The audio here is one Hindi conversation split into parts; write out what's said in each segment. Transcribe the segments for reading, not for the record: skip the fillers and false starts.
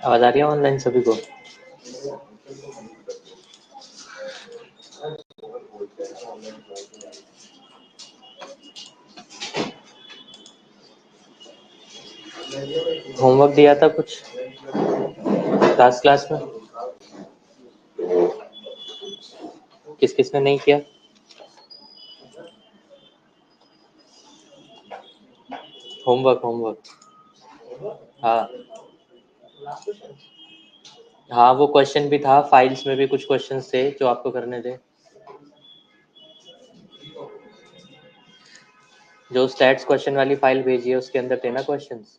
आवाज आ रही है ऑनलाइन सभी को? होमवर्क दिया था कुछ क्लास में? किस किस ने नहीं किया? होमवर्क हाँ हाँ, वो क्वेश्चन भी था, फाइल्स में भी कुछ क्वेश्चंस थे जो आपको करने थे। जो स्टैट्स क्वेश्चन वाली फाइल भेजी है उसके अंदर थे ना क्वेश्चंस।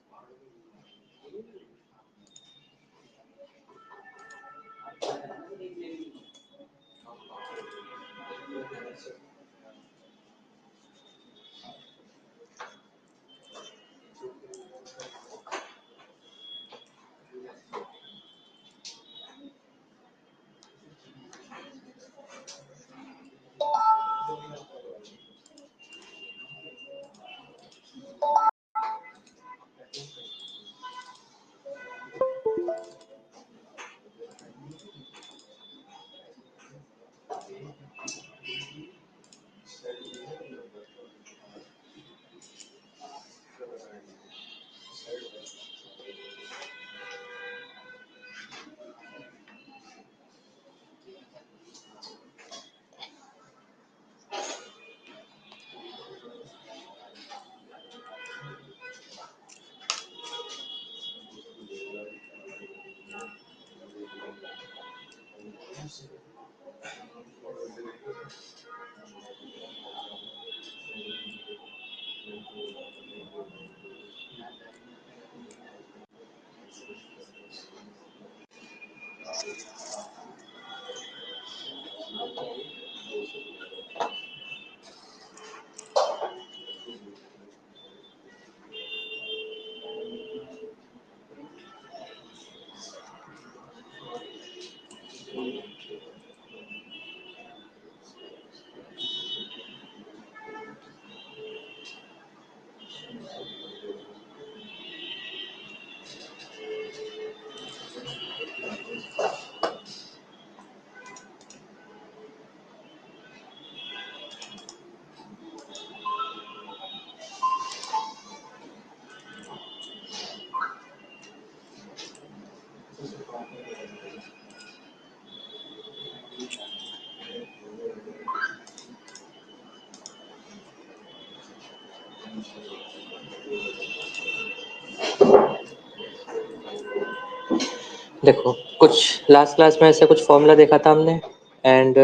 देखो, कुछ लास्ट क्लास में ऐसे कुछ फॉर्मूला देखा था हमने, एंड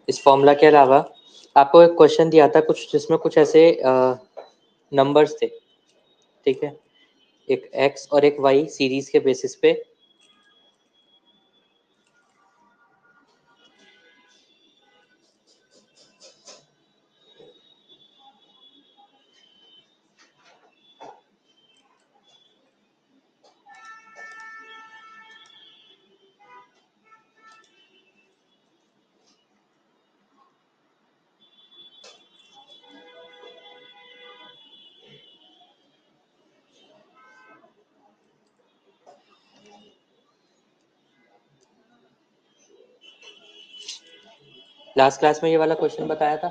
इस फॉर्मूला के अलावा आपको एक क्वेश्चन दिया था कुछ, जिसमें कुछ ऐसे नंबर्स थे, ठीक है, एक x और एक y सीरीज के बेसिस पे लास्ट क्लास में ये वाला क्वेश्चन बताया था,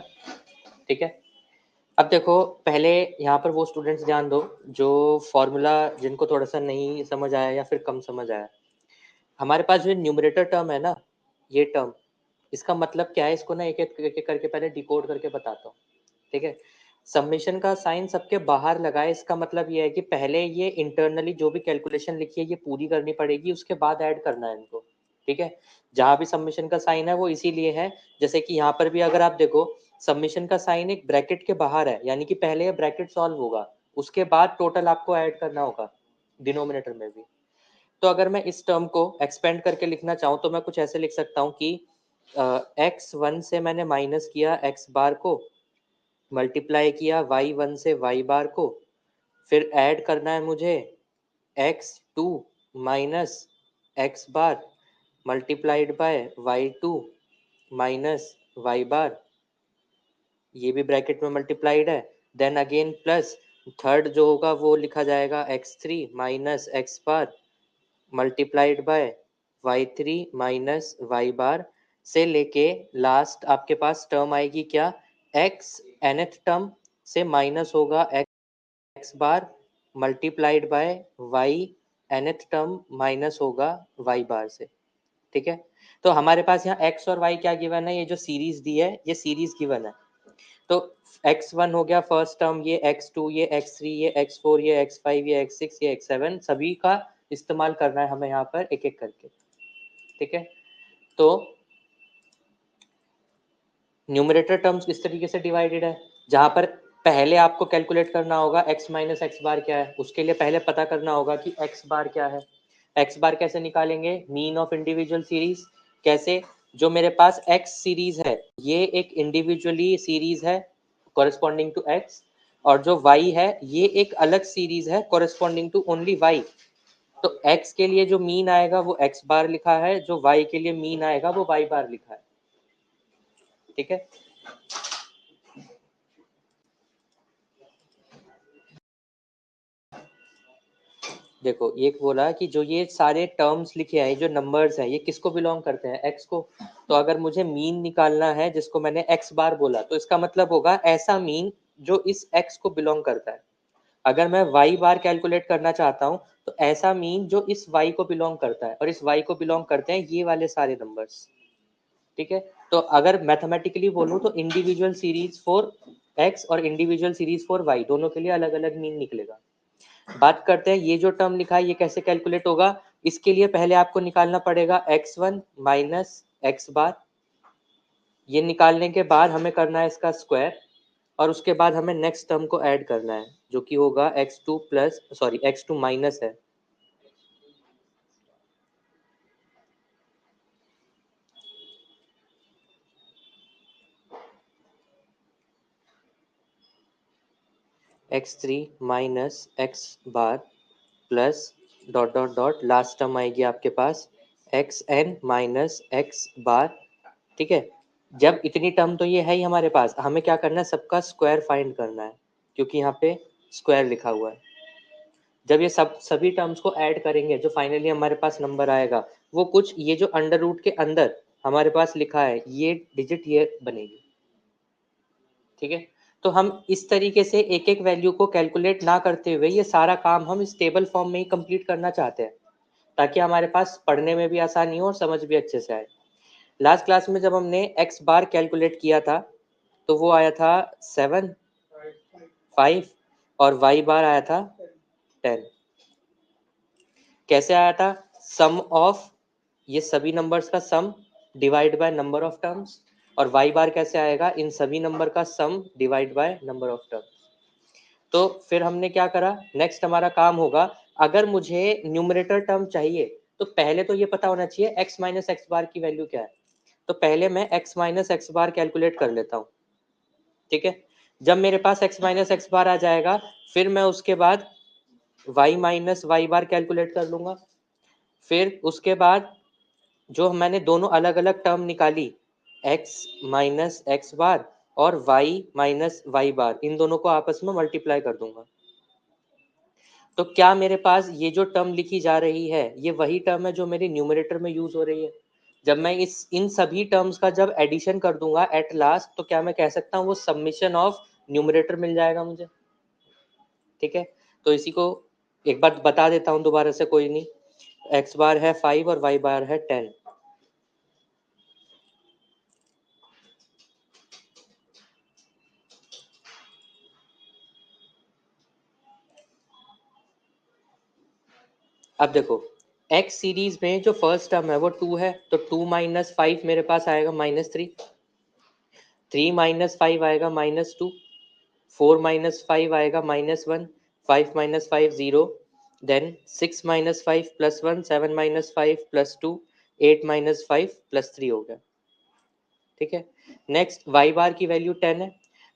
ठीक है। अब देखो, पहले यहाँ पर वो स्टूडेंट्स ध्यान दो जो फॉर्मूला, जिनको थोड़ा सा नहीं समझ आया या फिर कम समझ आया। हमारे पास जो न्यूमरेटर टर्म है ना, ये टर्म, इसका मतलब क्या है, इसको ना एक एक करके पहले डिकोड करके बताता हूँ, ठीक है। समेशन का साइन सबके बाहर लगाए, इसका मतलब ये है कि पहले ये इंटरनली जो भी कैलकुलेशन लिखी है ये पूरी करनी पड़ेगी, उसके बाद ऐड करना है इनको, ठीक है। जहां भी समेशन का साइन है वो इसीलिए है, जैसे कि यहाँ पर भी अगर आप देखो, समेशन का साइन एक ब्रैकेट के बाहर है, यानी कि पहले ये ब्रैकेट सॉल्व होगा, उसके बाद टोटल आपको ऐड करना होगा डिनोमिनेटर में भी। तो अगर मैं इस टर्म को एक्सपेंड करके लिखना चाहूँ तो मैं कुछ ऐसे लिख सकता हूँ कि x1 से मैंने माइनस किया x बार को, मल्टीप्लाई किया y1 से y बार को, फिर ऐड करना है मुझे x2 माइनस x बार multiplied bye y2 minus y बार, ये भी ब्रैकेट में मल्टीप्लाइड है, देन अगेन प्लस थर्ड जो होगा वो लिखा जाएगा x3 माइनस x बार multiplied bye y3 minus y बार से लेके लास्ट आपके पास टर्म आएगी क्या, x nth टर्म से माइनस होगा x bar multiplied by y nth term minus होगा y बार से। ठीक है, तो हमारे पास यहाँ x और y क्या गिवन है, ये जो सीरीज दी है ये सीरीज गिवन है। तो x1 हो गया फर्स्ट टर्म, ये x2, ये x3, ये x4, ये x5, ये x6, ये x7, सभी का इस्तेमाल करना है हमें यहाँ पर एक एक करके। ठीक है, तो न्यूमरेटर टर्म्स इस तरीके से डिवाइडेड है, जहां पर पहले आपको कैलकुलेट करना होगा x माइनस एक्स बार क्या है, उसके लिए पहले पता करना होगा कि x बार क्या है। x बार कैसे निकालेंगे, मीन ऑफ इंडिविजुअल सीरीज। कैसे, जो मेरे पास x सीरीज है ये एक इंडिविजुअली सीरीज है कॉरेस्पॉन्डिंग टू x, और जो y है ये एक अलग सीरीज है कॉरेस्पॉन्डिंग टू ओनली y। तो x के लिए जो मीन आएगा वो x बार लिखा है, जो y के लिए मीन आएगा वो y बार लिखा है। ठीक है, देखो ये बोला कि जो ये सारे टर्म्स लिखे हैं, जो नंबर्स हैं, ये किसको बिलोंग करते हैं, x को। तो अगर मुझे मीन निकालना है जिसको मैंने x बार बोला, तो इसका मतलब होगा ऐसा मीन जो इस x को बिलोंग करता है। अगर मैं y बार कैलकुलेट करना चाहता हूं तो ऐसा मीन जो इस y को बिलोंग करता है, और इस y को बिलोंग करते हैं ये वाले सारे नंबर्स। ठीक है, तो अगर मैथमेटिकली बोलूं तो इंडिविजुअल सीरीज फॉर x और इंडिविजुअल सीरीज फॉर y दोनों के लिए अलग अलग मीन निकलेगा। बात करते हैं ये जो टर्म लिखा है ये कैसे कैलकुलेट होगा। इसके लिए पहले आपको निकालना पड़ेगा x1 माइनस एक्स बार, ये निकालने के बाद हमें करना है इसका स्क्वायर, और उसके बाद हमें नेक्स्ट टर्म को ऐड करना है जो कि होगा x2 plus sorry x2 minus है x3 minus x bar plus dot dot dot last term आएगी आपके पास xn माइनस एक्स बार। ठीक है, जब इतनी टर्म तो ये है ही हमारे पास, हमें क्या करना है, सबका स्क्वायर फाइंड करना है, क्योंकि यहाँ पे स्क्वायर लिखा हुआ है। जब ये सभी टर्म्स को ऐड करेंगे जो फाइनली हमारे पास नंबर आएगा, वो कुछ ये जो अंडर रूट के अंदर हमारे पास लिखा है ये डिजिट ये बनेगी। ठीक है, तो हम इस तरीके से एक एक वैल्यू को कैलकुलेट ना करते हुए ये सारा काम हम इस टेबल फॉर्म में ही कंप्लीट करना चाहते हैं, ताकि हमारे पास पढ़ने में भी आसानी हो और समझ भी अच्छे से आए। लास्ट क्लास में जब हमने एक्स बार कैलकुलेट किया था तो वो आया था 7, 5 और वाई बार आया था 10। कैसे आया था, सम ऑफ ये सभी नंबर्स का sum divide by number of terms, और वाई बार कैसे आएगा, इन सभी नंबर का sum divide by number of terms. तो फिर हमने क्या करा, नेक्स्ट हमारा काम होगा, अगर मुझे न्यूमरेटर टर्म चाहिए तो पहले तो ये पता होना चाहिए x माइनस एक्स बार की वैल्यू क्या है। तो पहले मैं x माइनस एक्स बार कैलकुलेट कर लेता हूँ। ठीक है, जब मेरे पास x माइनस एक्स बार आ जाएगा फिर मैं उसके बाद y माइनस वाई बार कैलकुलेट कर लूंगा। फिर उसके बाद जो मैंने दोनों अलग अलग टर्म निकाली, x माइनस एक्स बार और y माइनस वाई बार, इन दोनों को आपस में मल्टीप्लाई कर दूंगा। तो क्या मेरे पास ये जो टर्म लिखी जा रही है ये वही टर्म है जो मेरी न्यूमरेटर में यूज हो रही है। जब मैं इस इन सभी टर्म्स का जब एडिशन कर दूंगा एट लास्ट, तो क्या मैं कह सकता हूँ वो समेशन ऑफ न्यूमरेटर मिल जाएगा मुझे। ठीक है, तो इसी को एक बार बता देता हूँ दोबारा से, कोई नहीं। एक्स बार है 5 और वाई बार है 10। अब देखो एक्स सीरीज में जो फर्स्ट टर्म है वो 2 है, तो 2 माइनस 5 मेरे पास आएगा -3, 3 माइनस 5 आएगा -2, 4 माइनस 5 आएगा -1, 5 minus 5 0, then 6 minus 5 plus 1, 7 minus 5 plus 2, 8 minus 5 plus 3 हो गया। ठीक है, नेक्स्ट वाई बार की वैल्यू 10 है,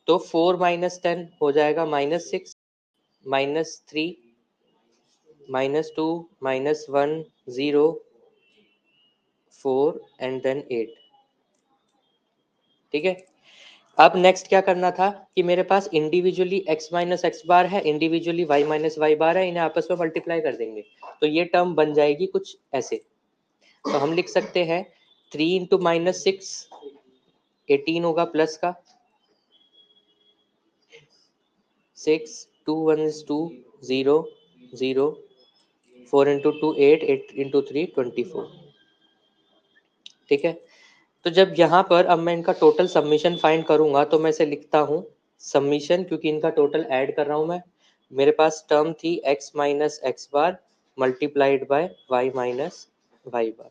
तो 4 माइनस 10 हो जाएगा -6 -3 -2 -1 0 4 एंड देन 8। ठीक है, अब नेक्स्ट क्या करना था कि मेरे पास इंडिविजुअली x माइनस एक्स बार है, इंडिविजुअली y माइनस वाई बार है, इन्हें आपस में मल्टीप्लाई कर देंगे तो ये टर्म बन जाएगी कुछ ऐसे। तो हम लिख सकते हैं 3 इंटू -6 18 होगा प्लस का 6 2 1 is 2 0 0 4 इंटू 2 8 8 इंटू 3 24। ठीक है, तो जब यहाँ पर अब मैं इनका टोटल सबमिशन फाइंड करूंगा तो मैं इसे लिखता हूँ सबमिशन, क्योंकि इनका टोटल ऐड कर रहा हूँ मैं। मेरे पास टर्म थी x minus x bar multiplied by y minus y bar.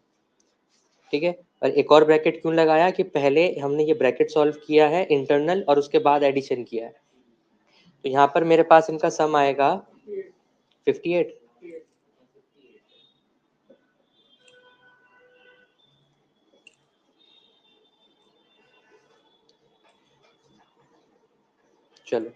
ठीक है, और एक और ब्रैकेट क्यों लगाया कि पहले हमने ये ब्रैकेट सॉल्व किया है इंटरनल और उसके बाद एडिशन किया है। तो यहाँ पर मेरे पास इनका सम आएगा 58। चलो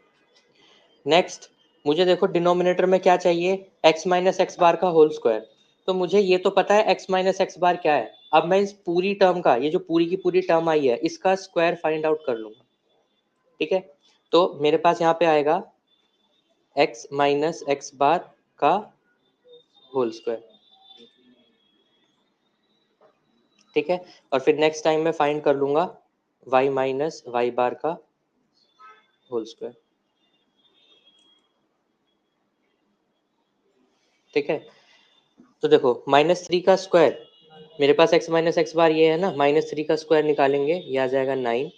नेक्स्ट, मुझे देखो डिनोमिनेटर में क्या चाहिए, x माइनस एक्स बार का होल स्क्वायर। तो मुझे ये तो पता है x माइनस एक्स बार क्या है। अब मैं इस पूरी टर्म का, ये जो पूरी की पूरी टर्म आई है, इसका स्क्वायर फाइंड आउट कर लूंगा। ठीक है, तो मेरे पास यहाँ पे आएगा x माइनस एक्स बार का होल स्क्वायर। ठीक है, और फिर नेक्स्ट टाइम मैं फाइंड कर लूंगा y माइनस वाई बार का होल स्क्वायर। ठीक है, तो देखो -3 का स्क्वायर, मेरे पास x माइनस एक्स बार ये है ना, -3 का स्क्वायर निकालेंगे, ये आ जाएगा 9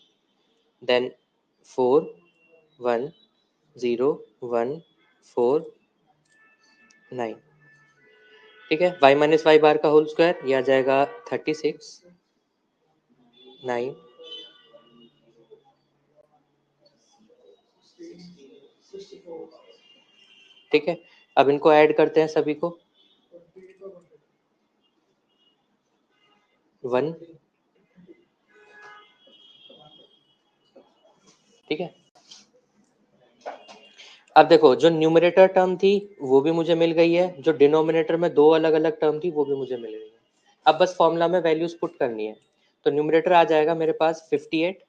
देन 4 1 0 1 4 9। ठीक है, y माइनस वाई बार का होल स्क्वायर ये आ जाएगा 36 9। ठीक है, अब इनको ऐड करते हैं सभी को 1। ठीक है, अब देखो जो न्यूमरेटर टर्म थी वो भी मुझे मिल गई है, जो डिनोमिनेटर में दो अलग अलग टर्म थी वो भी मुझे मिल गई है। अब बस फॉर्मूला में वैल्यूज पुट करनी है। तो न्यूमरेटर आ जाएगा मेरे पास 58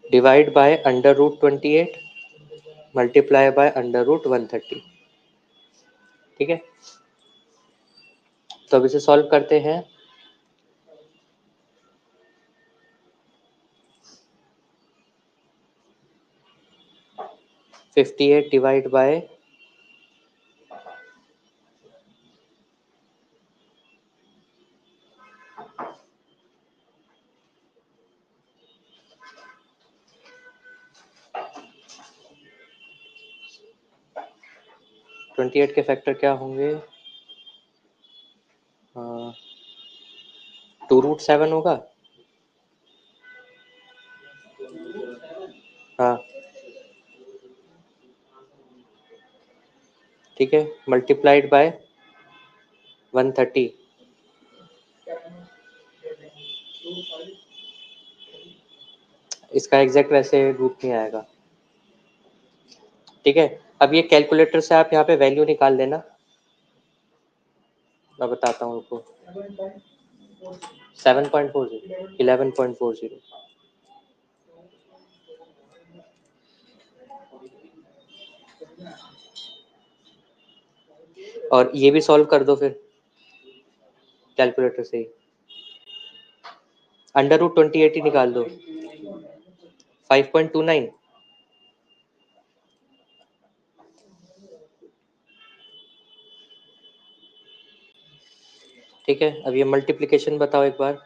divide by under root 28 multiply by under root 130। ठीक है, तो अब इसे सॉल्व करते हैं। फिफ्टी एट डिवाइड बाय 28 के फैक्टर क्या होंगे, 2√7 होगा। हाँ ठीक है, मल्टीप्लाइड बाय 130। इसका एग्जैक्ट वैसे रूट नहीं आएगा। ठीक है, अब ये कैलकुलेटर से आप यहाँ पे वैल्यू निकाल लेना, मैं बताता हूँ आपको। 7.40 11.40। और ये भी सॉल्व कर दो फिर कैलकुलेटर से ही, अंडर रूट 28 ही निकाल दो 5.29। ठीक है, अब ये मल्टीप्लिकेशन बताओ एक बार।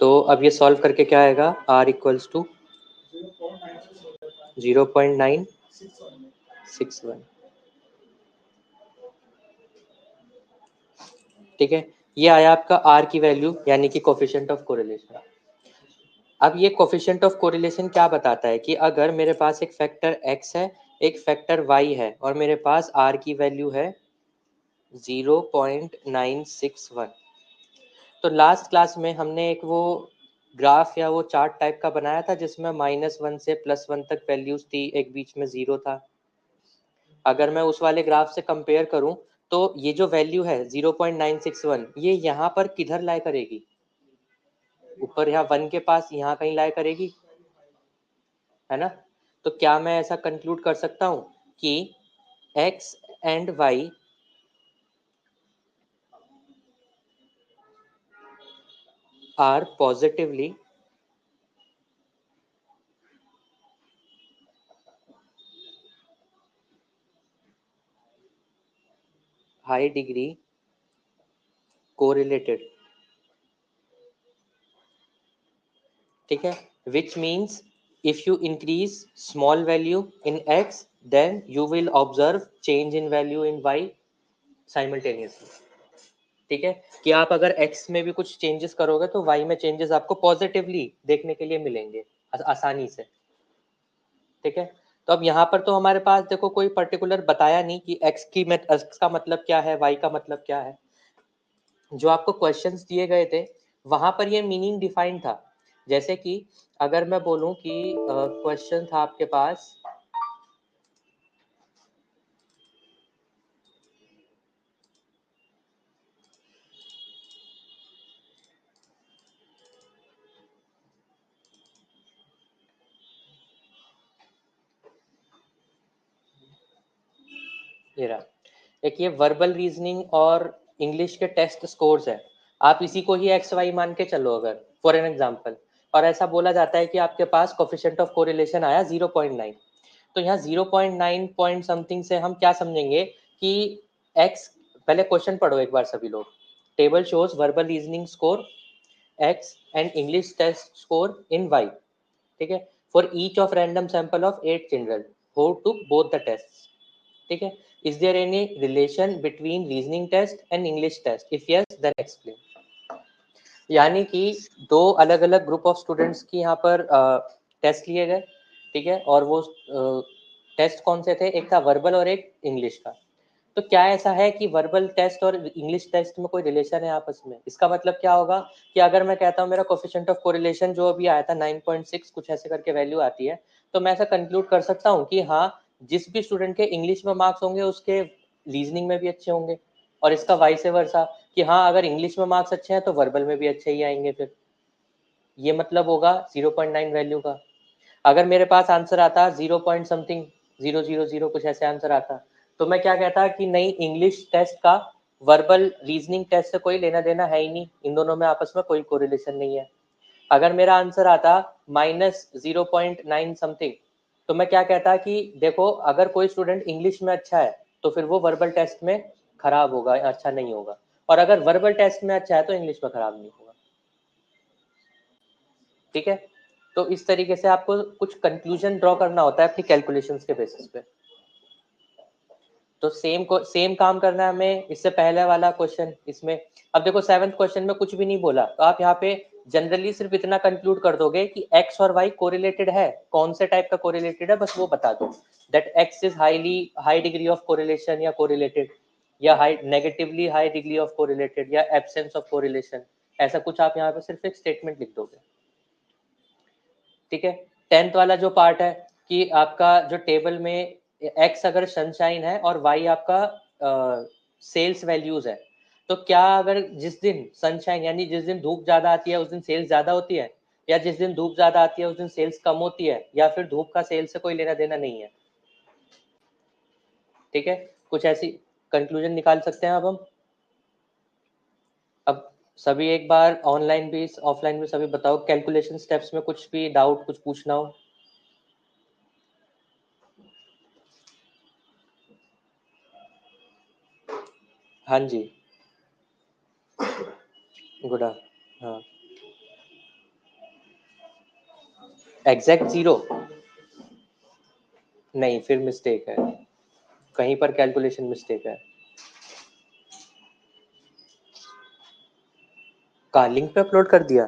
तो अब ये सॉल्व करके क्या आएगा, r इक्वल्स टू 0.961। ठीक है, ये आया आपका r की वैल्यू यानी कि कोफिशिएंट ऑफ कोरिलेशन। अब ये कोफिशिएंट ऑफ कोरिलेशन क्या बताता है कि अगर मेरे पास एक फैक्टर x है, एक फैक्टर y है और मेरे पास r की वैल्यू है 0.961। तो लास्ट क्लास में हमने एक वो ग्राफ या वो चार्ट टाइप का बनाया था जिसमें -1 से +1 तक वैल्यूज थी, एक बीच में 0 था। अगर मैं उस वाले ग्राफ से कंपेयर करूं तो ये जो वैल्यू है 0.961 ये यहाँ पर किधर लाई करेगी? ऊपर यहाँ 1 के पास यहाँ कहीं लाई करेगी, है ना? तो क्या मैं ऐसा कंक्लूड कर सकता हूँ कि x and y are positively high degree correlated, ठीक है, which means if you increase small value in x then you will observe change in value in y simultaneously। ठीक है, कि आप अगर x में भी कुछ चेंजेस करोगे तो y में चेंजेस आपको पॉजिटिवली देखने के लिए मिलेंगे आसानी से। ठीक है, तो अब यहाँ पर तो हमारे पास देखो कोई पर्टिकुलर बताया नहीं कि x का मतलब क्या है, y का मतलब क्या है। जो आपको क्वेश्चंस दिए गए थे वहां पर ये मीनिंग डिफाइन था। जैसे कि अगर मैं बोलूं कि क्वेश्चन था आपके पास, ये रहा, एक ये वर्बल रीजनिंग और इंग्लिश के टेस्ट स्कोर्स है। आप इसी को ही एक्स वाई मान के चलो अगर फॉर एन एग्जांपल, और ऐसा बोला जाता है कि आपके पास कोफिशिएंट ऑफ कोरिलेशन आया 0.9, तो यहाँ 0.9 पॉइंट समथिंग से हम क्या समझेंगे कि एक्स, पहले क्वेश्चन पढ़ो एक बार सभी लोग। Table shows verbal reasoning score X and English test score in Y, ठीक है, for each of random sample of 8 children who took both the test. ठीक है, is there any relation between reasoning test and English test, if yes then explain. यानी कि दो अलग अलग ग्रुप ऑफ स्टूडेंट्स की यहाँ पर टेस्ट लिए गए, ठीक है, और वो टेस्ट कौन से थे, एक था वर्बल और एक इंग्लिश का। तो क्या ऐसा है कि वर्बल टेस्ट और इंग्लिश टेस्ट में कोई रिलेशन है आपस में? इसका मतलब क्या होगा कि अगर मैं कहता हूँ मेरा कोफिशिएंट ऑफ कोरिलेशन जो अभी आया था 9.6 कुछ ऐसे करके वैल्यू आती है, तो मैं ऐसा कंक्लूड कर सकता हूँ कि हाँ, जिस भी स्टूडेंट के इंग्लिश में मार्क्स होंगे उसके रीजनिंग में भी अच्छे होंगे, और इसका वाइस वर्सा कि हाँ, अगर इंग्लिश में मार्क्स अच्छे हैं तो वर्बल में भी अच्छे ही आएंगे। फिर ये मतलब होगा 0.9 वैल्यू का। अगर मेरे पास आंसर आता 0 पॉइंट समथिंग 000 कुछ ऐसे आंसर आता, तो मैं क्या कहता कि नहीं, इंग्लिश टेस्ट का वर्बल रीजनिंग टेस्ट से कोई लेना देना है ही नहीं, इन दोनों में आपस में कोई कोरिलेशन नहीं है। अगर मेरा आंसर आता -0.9 समथिंग, तो मैं क्या कहता कि देखो, अगर कोई स्टूडेंट इंग्लिश में अच्छा है तो फिर वो वर्बल टेस्ट में खराब होगा, अच्छा नहीं होगा, और अगर वर्बल टेस्ट में अच्छा है तो इंग्लिश में खराब नहीं होगा। ठीक है, तो इस तरीके से आपको कुछ कंक्लूजन ड्रॉ करना होता है अपनी कैलकुलेशंस के बेसिस पे। तो सेम काम करना है हमें, इससे पहले वाला क्वेश्चन इसमें। अब देखो 7th क्वेश्चन में कुछ भी नहीं बोला, तो आप यहाँ पे जनरली सिर्फ इतना कंक्लूड कर दोगे कि x और y कोरिलेटेड है, कौन से टाइप का कोरिलेटेड है बस वो बता दो, that x is high degree of correlation या कोरिलेटेड, या high negatively high degree of correlated, या एब्सेंस ऑफ कोरिलेशन, ऐसा कुछ आप यहाँ पे सिर्फ एक स्टेटमेंट लिख दोगे। ठीक है, 10th वाला जो पार्ट है कि आपका जो टेबल में x अगर सनशाइन है और y आपका सेल्स वैल्यूज है, तो क्या अगर जिस दिन सनशाइन यानी जिस दिन धूप ज्यादा आती है उस दिन सेल्स ज्यादा होती है, या जिस दिन धूप ज्यादा आती है उस दिन सेल्स कम होती है, या फिर धूप का सेल्स से कोई लेना देना नहीं है? ठीक है, कुछ ऐसी कंक्लूजन निकाल सकते हैं अब सभी एक बार ऑनलाइन भी ऑफलाइन भी सभी बताओ, कैलकुलेशन स्टेप्स में कुछ भी डाउट कुछ पूछना हो। हाँ जी, गुड। हाँ, एग्जैक्ट जीरो नहीं, फिर मिस्टेक है, कहीं पर कैलकुलेशन मिस्टेक है। कहाँ लिंक पे अपलोड कर दिया?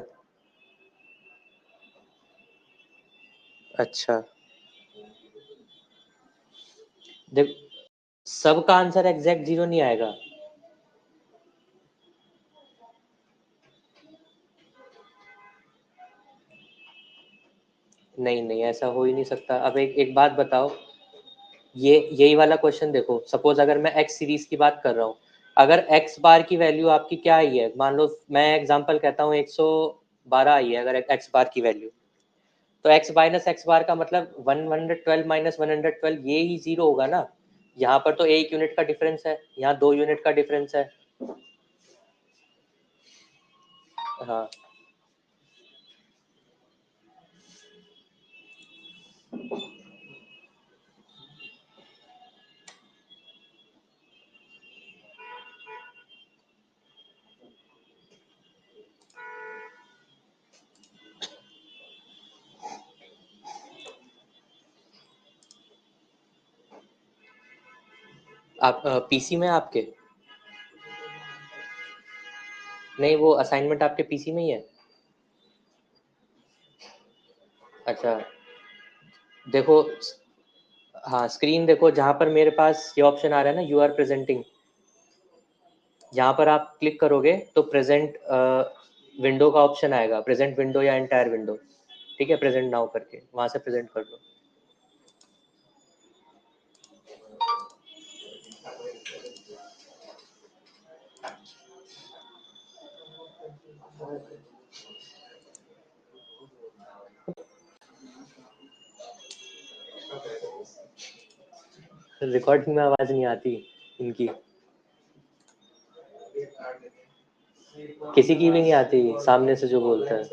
अच्छा, देख सबका आंसर एग्जैक्ट 0 नहीं आएगा। नहीं नहीं, ऐसा हो ही नहीं सकता। अब एक एक बात बताओ, ये यही वाला क्वेश्चन देखो, सपोज अगर मैं एक्स सीरीज की बात कर रहा हूँ, अगर एक्स बार की वैल्यू आपकी क्या आई है, मान लो मैं एग्जांपल कहता हूँ 112 आई है अगर एक्स बार की वैल्यू, तो एक्स माइनस एक्स बार का मतलब 112 माइनस 112 ये ही 0 होगा ना। यहाँ पर तो 1 यूनिट का डिफरेंस है, यहाँ 2 यूनिट का डिफरेंस है। हाँ, आप पीसी में आपके? नहीं, वो असाइनमेंट आपके पीसी में ही है? अच्छा, देखो, हाँ स्क्रीन देखो, जहाँ पर मेरे पास ये ऑप्शन आ रहा है ना, यू आर प्रेजेंटिंग, यहाँ पर आप क्लिक करोगे तो प्रेजेंट विंडो का ऑप्शन आएगा, प्रेजेंट विंडो या एंटायर विंडो। ठीक है, प्रेजेंट नाउ करके वहां से प्रेजेंट कर लो। रिकॉर्डिंग में आवाज नहीं आती इनकी, किसी की भी नहीं आती सामने से जो बोलता है।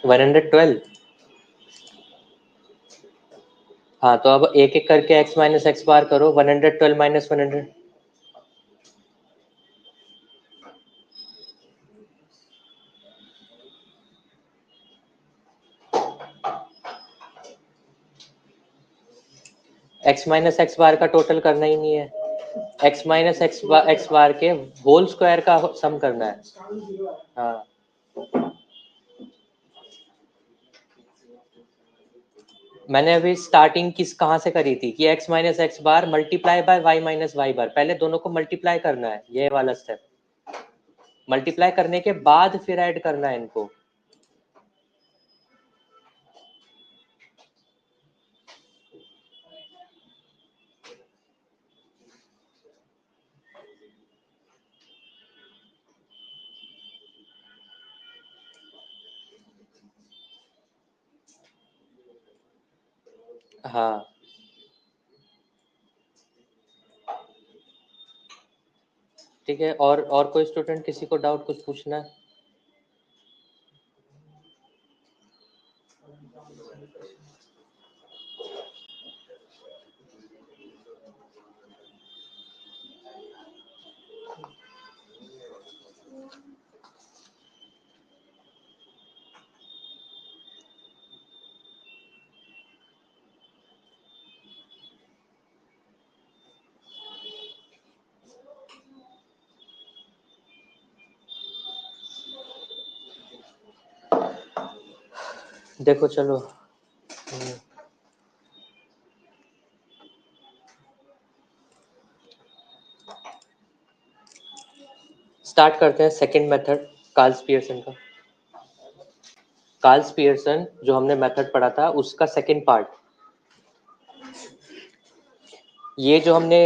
112। हाँ, तो अब एक एक करके x माइनस एक्स बार करो, 112 माइनस 100। x माइनस एक्स बार का टोटल करना ही नहीं है, x माइनस एक्स बार के होल स्क्वायर का सम करना है। हाँ, मैंने अभी स्टार्टिंग किस कहाँ से करी थी कि x minus x bar multiply by y minus y bar, पहले दोनों को मल्टीप्लाई करना है, ये वाला स्टेप। मल्टीप्लाई करने के बाद फिर ऐड करना है इनको। हाँ, ठीक है। और कोई स्टूडेंट, किसी को डाउट कुछ पूछना है? देखो चलो, स्टार्ट करते हैं सेकंड मेथड, कार्ल्स पियर्सन का। कार्ल्स पियर्सन जो हमने मेथड पढ़ा था उसका सेकंड पार्ट, ये जो हमने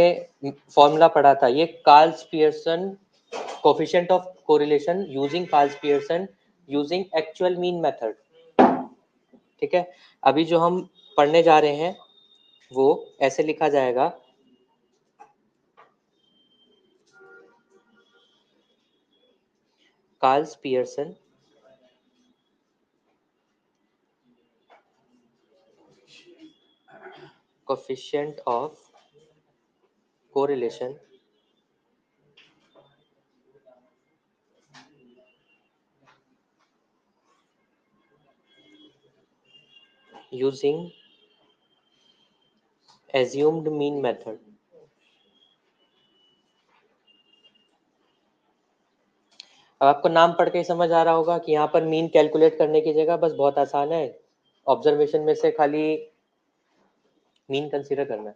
फॉर्मूला पढ़ा था, ये Carl's Pearson coefficient of correlation using Carl's Pearson using actual mean method. ठीक है, अभी जो हम पढ़ने जा रहे हैं वो ऐसे लिखा जाएगा, Carl's Pearson coefficient of correlation using assumed mean method। अब आपको नाम पढ़ के ही समझ आ रहा होगा कि यहाँ पर मीन कैलकुलेट करने की जगह बस बहुत आसान है, ऑब्जर्वेशन में से खाली मीन कंसीडर करना है।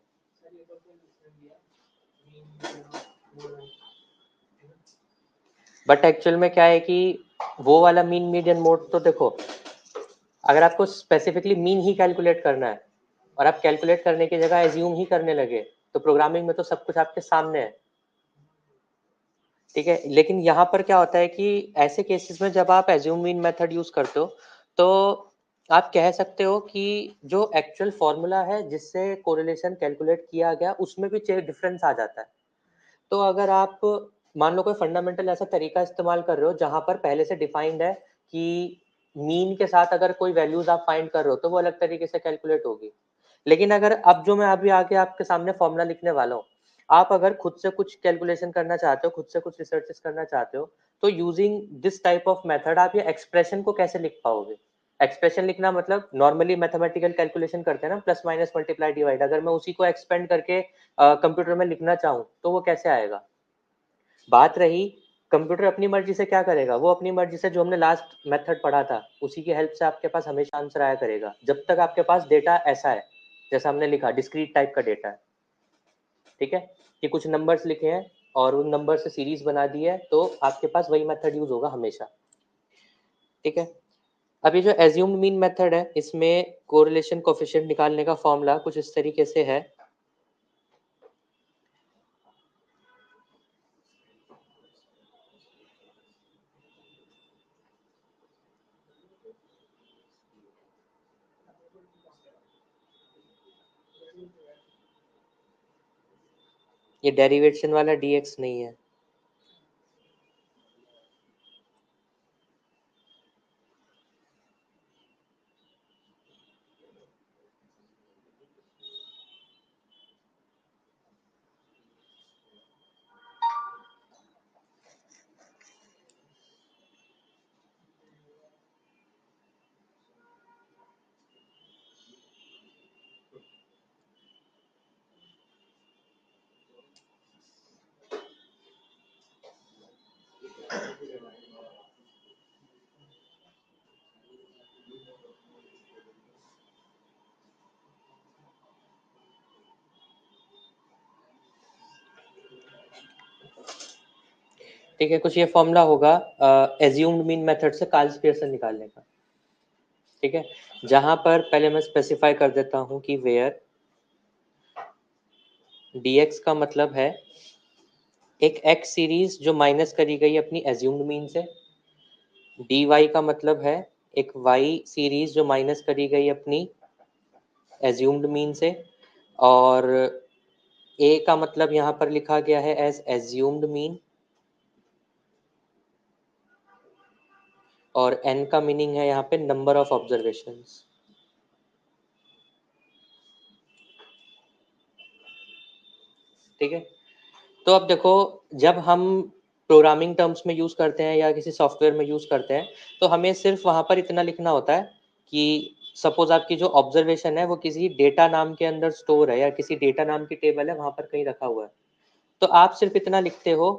बट एक्चुअल में क्या है कि वो वाला मीन मीडियन मोड तो देखो, अगर आपको स्पेसिफिकली मीन ही कैलकुलेट करना है और आप कैलकुलेट करने की जगह एज्यूम ही करने लगे तो प्रोग्रामिंग में तो सब कुछ आपके सामने है, ठीक है। लेकिन यहाँ पर क्या होता है कि ऐसे केसेस में जब आप एज्यूम मीन मेथड यूज करते हो तो आप कह सकते हो कि जो एक्चुअल फॉर्मूला है जिससे कोरिलेशन कैलकुलेट किया गया उसमें भी डिफरेंस आ जाता है। तो अगर आप मान लो कोई फंडामेंटल ऐसा तरीका इस्तेमाल कर रहे हो जहां पर पहले से डिफाइंड है कि मीन के साथ अगर कोई वैल्यूज आप फाइंड कर रहे हो तो वो अलग तरीके से कैलकुलेट होगी। लेकिन अगर अब जो मैं अभी आगे आपके सामने फॉर्मूला लिखने वाला हूँ, आप अगर खुद से कुछ कैलकुलेशन करना चाहते हो, खुद से कुछ रिसर्चेस करना चाहते हो, तो using this type of method आप ये एक्सप्रेशन को कैसे लिख पाओगे? एक्सप्रेशन लिखना मतलब नॉर्मली मैथमेटिकल कैलकुलेशन करते हैं ना, प्लस माइनस मल्टीप्लाई डिवाइड, अगर मैं उसी को एक्सपेंड करके कंप्यूटर में लिखना चाहूँ तो वो कैसे आएगा? बात रही कंप्यूटर अपनी मर्जी से क्या करेगा, वो अपनी मर्जी से जो हमने लास्ट मेथड पढ़ा था उसी की हेल्प से आपके पास हमेशा आंसर आया करेगा, जब तक आपके पास डेटा ऐसा है जैसा हमने लिखा डिस्क्रीट टाइप का डेटा है, ठीक है, कि कुछ नंबर्स लिखे हैं और उन नंबर से सीरीज बना दी है तो आपके पास वही मेथड यूज होगा हमेशा, ठीक है। अब ये जो एज्यूम्ड मीन मेथड है इसमें कोरिलेशन कोफिशिएंट निकालने का फॉर्मूला कुछ इस तरीके से है। ये डेरिवेशन वाला dx नहीं है। ठीक है, कुछ ये फॉर्मूला होगा एज्यूम्ड मीन मेथड से कार्ल्स पियर्सन निकालने का, ठीक है, जहां पर पहले मैं स्पेसिफाई कर देता हूं कि वेयर dx का मतलब है एक x सीरीज जो माइनस करी गई अपनी एज्यूम्ड मीन से, dy का मतलब है एक y सीरीज जो माइनस करी गई अपनी एज्यूम्ड मीन से, और a का मतलब यहाँ पर लिखा गया है एज एज्यूम्ड मीन, और n का मीनिंग है यहाँ पे नंबर ऑफ ऑब्जर्वेशंस, ठीक है। तो अब देखो, जब हम प्रोग्रामिंग टर्म्स में यूज करते हैं या किसी सॉफ्टवेयर में यूज करते हैं तो हमें सिर्फ वहां पर इतना लिखना होता है कि सपोज आपकी जो ऑब्जर्वेशन है वो किसी डेटा नाम के अंदर स्टोर है या किसी डेटा नाम की टेबल है वहां पर कहीं रखा हुआ है, तो आप सिर्फ इतना लिखते हो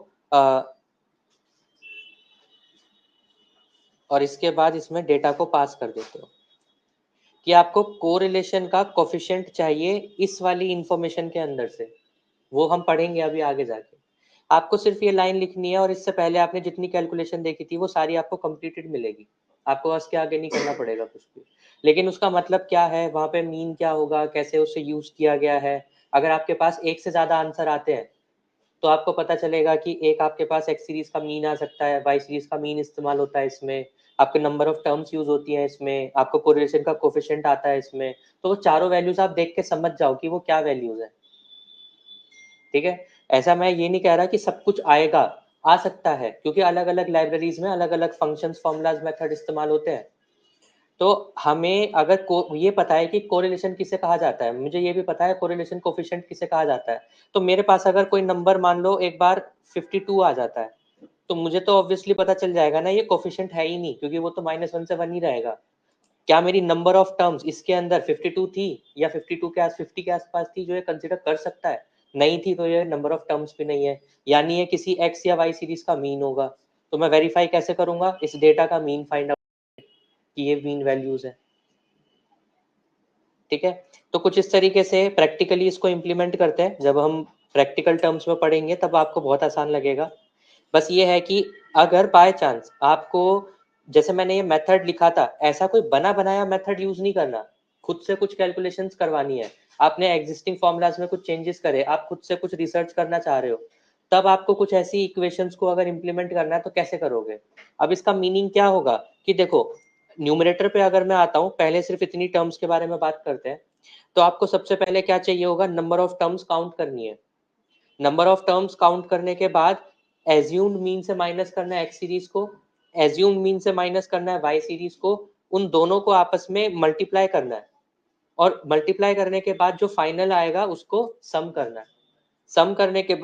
और इसके बाद इसमें डेटा को पास कर देते हो कि आपको कोरिलेशन का कोफिशिएंट चाहिए इस वाली इंफॉर्मेशन के अंदर से, वो हम पढ़ेंगे अभी आगे जाके। आपको सिर्फ ये लाइन लिखनी है और इससे पहले आपने जितनी कैलकुलेशन देखी थी वो सारी आपको कंप्लीटेड मिलेगी, आपको बस के आगे नहीं करना पड़ेगा कुछ भी। लेकिन उसका मतलब क्या है, वहां पे मीन क्या होगा, कैसे उसे यूज किया गया है, अगर आपके पास एक से ज्यादा आंसर आते हैं तो आपको पता चलेगा कि एक आपके पास एक्स सीरीज का मीन आ सकता है, वाई सीरीज का मीन इस्तेमाल होता है इसमें, आपके नंबर ऑफ टर्म्स यूज होती हैं इसमें, आपको कोरिलेशन का कोफिशिएंट आता है इसमें, तो वो चारों वैल्यूज आप देख के समझ जाओ कि वो क्या वैल्यूज है, ठीक है। ऐसा मैं ये नहीं कह रहा कि सब कुछ आएगा, आ सकता है क्योंकि अलग अलग लाइब्रेरीज में अलग अलग फंक्शंस फॉर्मूलाज मेथड इस्तेमाल होते हैं। तो हमें अगर ये पता है कि कोरिलेशन किसे कहा जाता है, मुझे ये भी पता है कोरिलेशन कोफिशिएंट किसे कहा जाता है, तो मेरे पास अगर कोई नंबर मान लो एक बार 52 आ जाता है तो मुझे तो ऑब्वियसली पता चल जाएगा ना ये कोफिशिएंट है ही नहीं, क्योंकि वो तो -1 से 1 ही रहेगा। क्या मेरी नंबर ऑफ टर्म्स इसके अंदर 52 थी या 52 के 50 के आसपास थी जो ये कंसिडर कर सकता है? नहीं थी, तो ये नंबर ऑफ टर्म्स भी नहीं है, यानी ये किसी x या y सीरीज का मीन होगा। तो मैं वेरीफाई कैसे करूंगा? इस डेटा का मीन फाइंड आउट कि ये मीन वैल्यूज है। ठीक है, तो कुछ इस तरीके से प्रैक्टिकली इसको इम्प्लीमेंट करते हैं। जब हम प्रैक्टिकल टर्म्स में पढ़ेंगे तब आपको बहुत आसान लगेगा। बस ये है कि अगर बाय चांस आपको, जैसे मैंने ये मेथड लिखा था, ऐसा कोई बना बनाया मेथड यूज नहीं करना, खुद से कुछ कैलकुलेशंस करवानी है। आपने एग्जिस्टिंग फॉर्मूलाज में कुछ चेंजेस करे, आप खुद से कुछ रिसर्च करना चाह रहे हो, तब आपको कुछ ऐसी इक्वेशंस को अगर इम्प्लीमेंट करना है तो कैसे करोगे? अब इसका मीनिंग क्या होगा कि देखो, न्यूमरेटर पे अगर मैं आता हूँ, पहले सिर्फ इतनी टर्म्स के बारे में बात करते हैं। तो आपको सबसे पहले क्या चाहिए होगा? नंबर ऑफ टर्म्स काउंट करनी है। नंबर ऑफ टर्म्स काउंट करने के बाद एज्यूम्ड मीन से माइनस करना है एक्स सीरीज को, एज्यूम्ड मीन से माइनस करना है वाई सीरीज को, उन दोनों को आपस में मल्टीप्लाई करना है, और मल्टीप्लाई करने के बाद जो फाइनल आएगा उसको सम करना है। सम करने के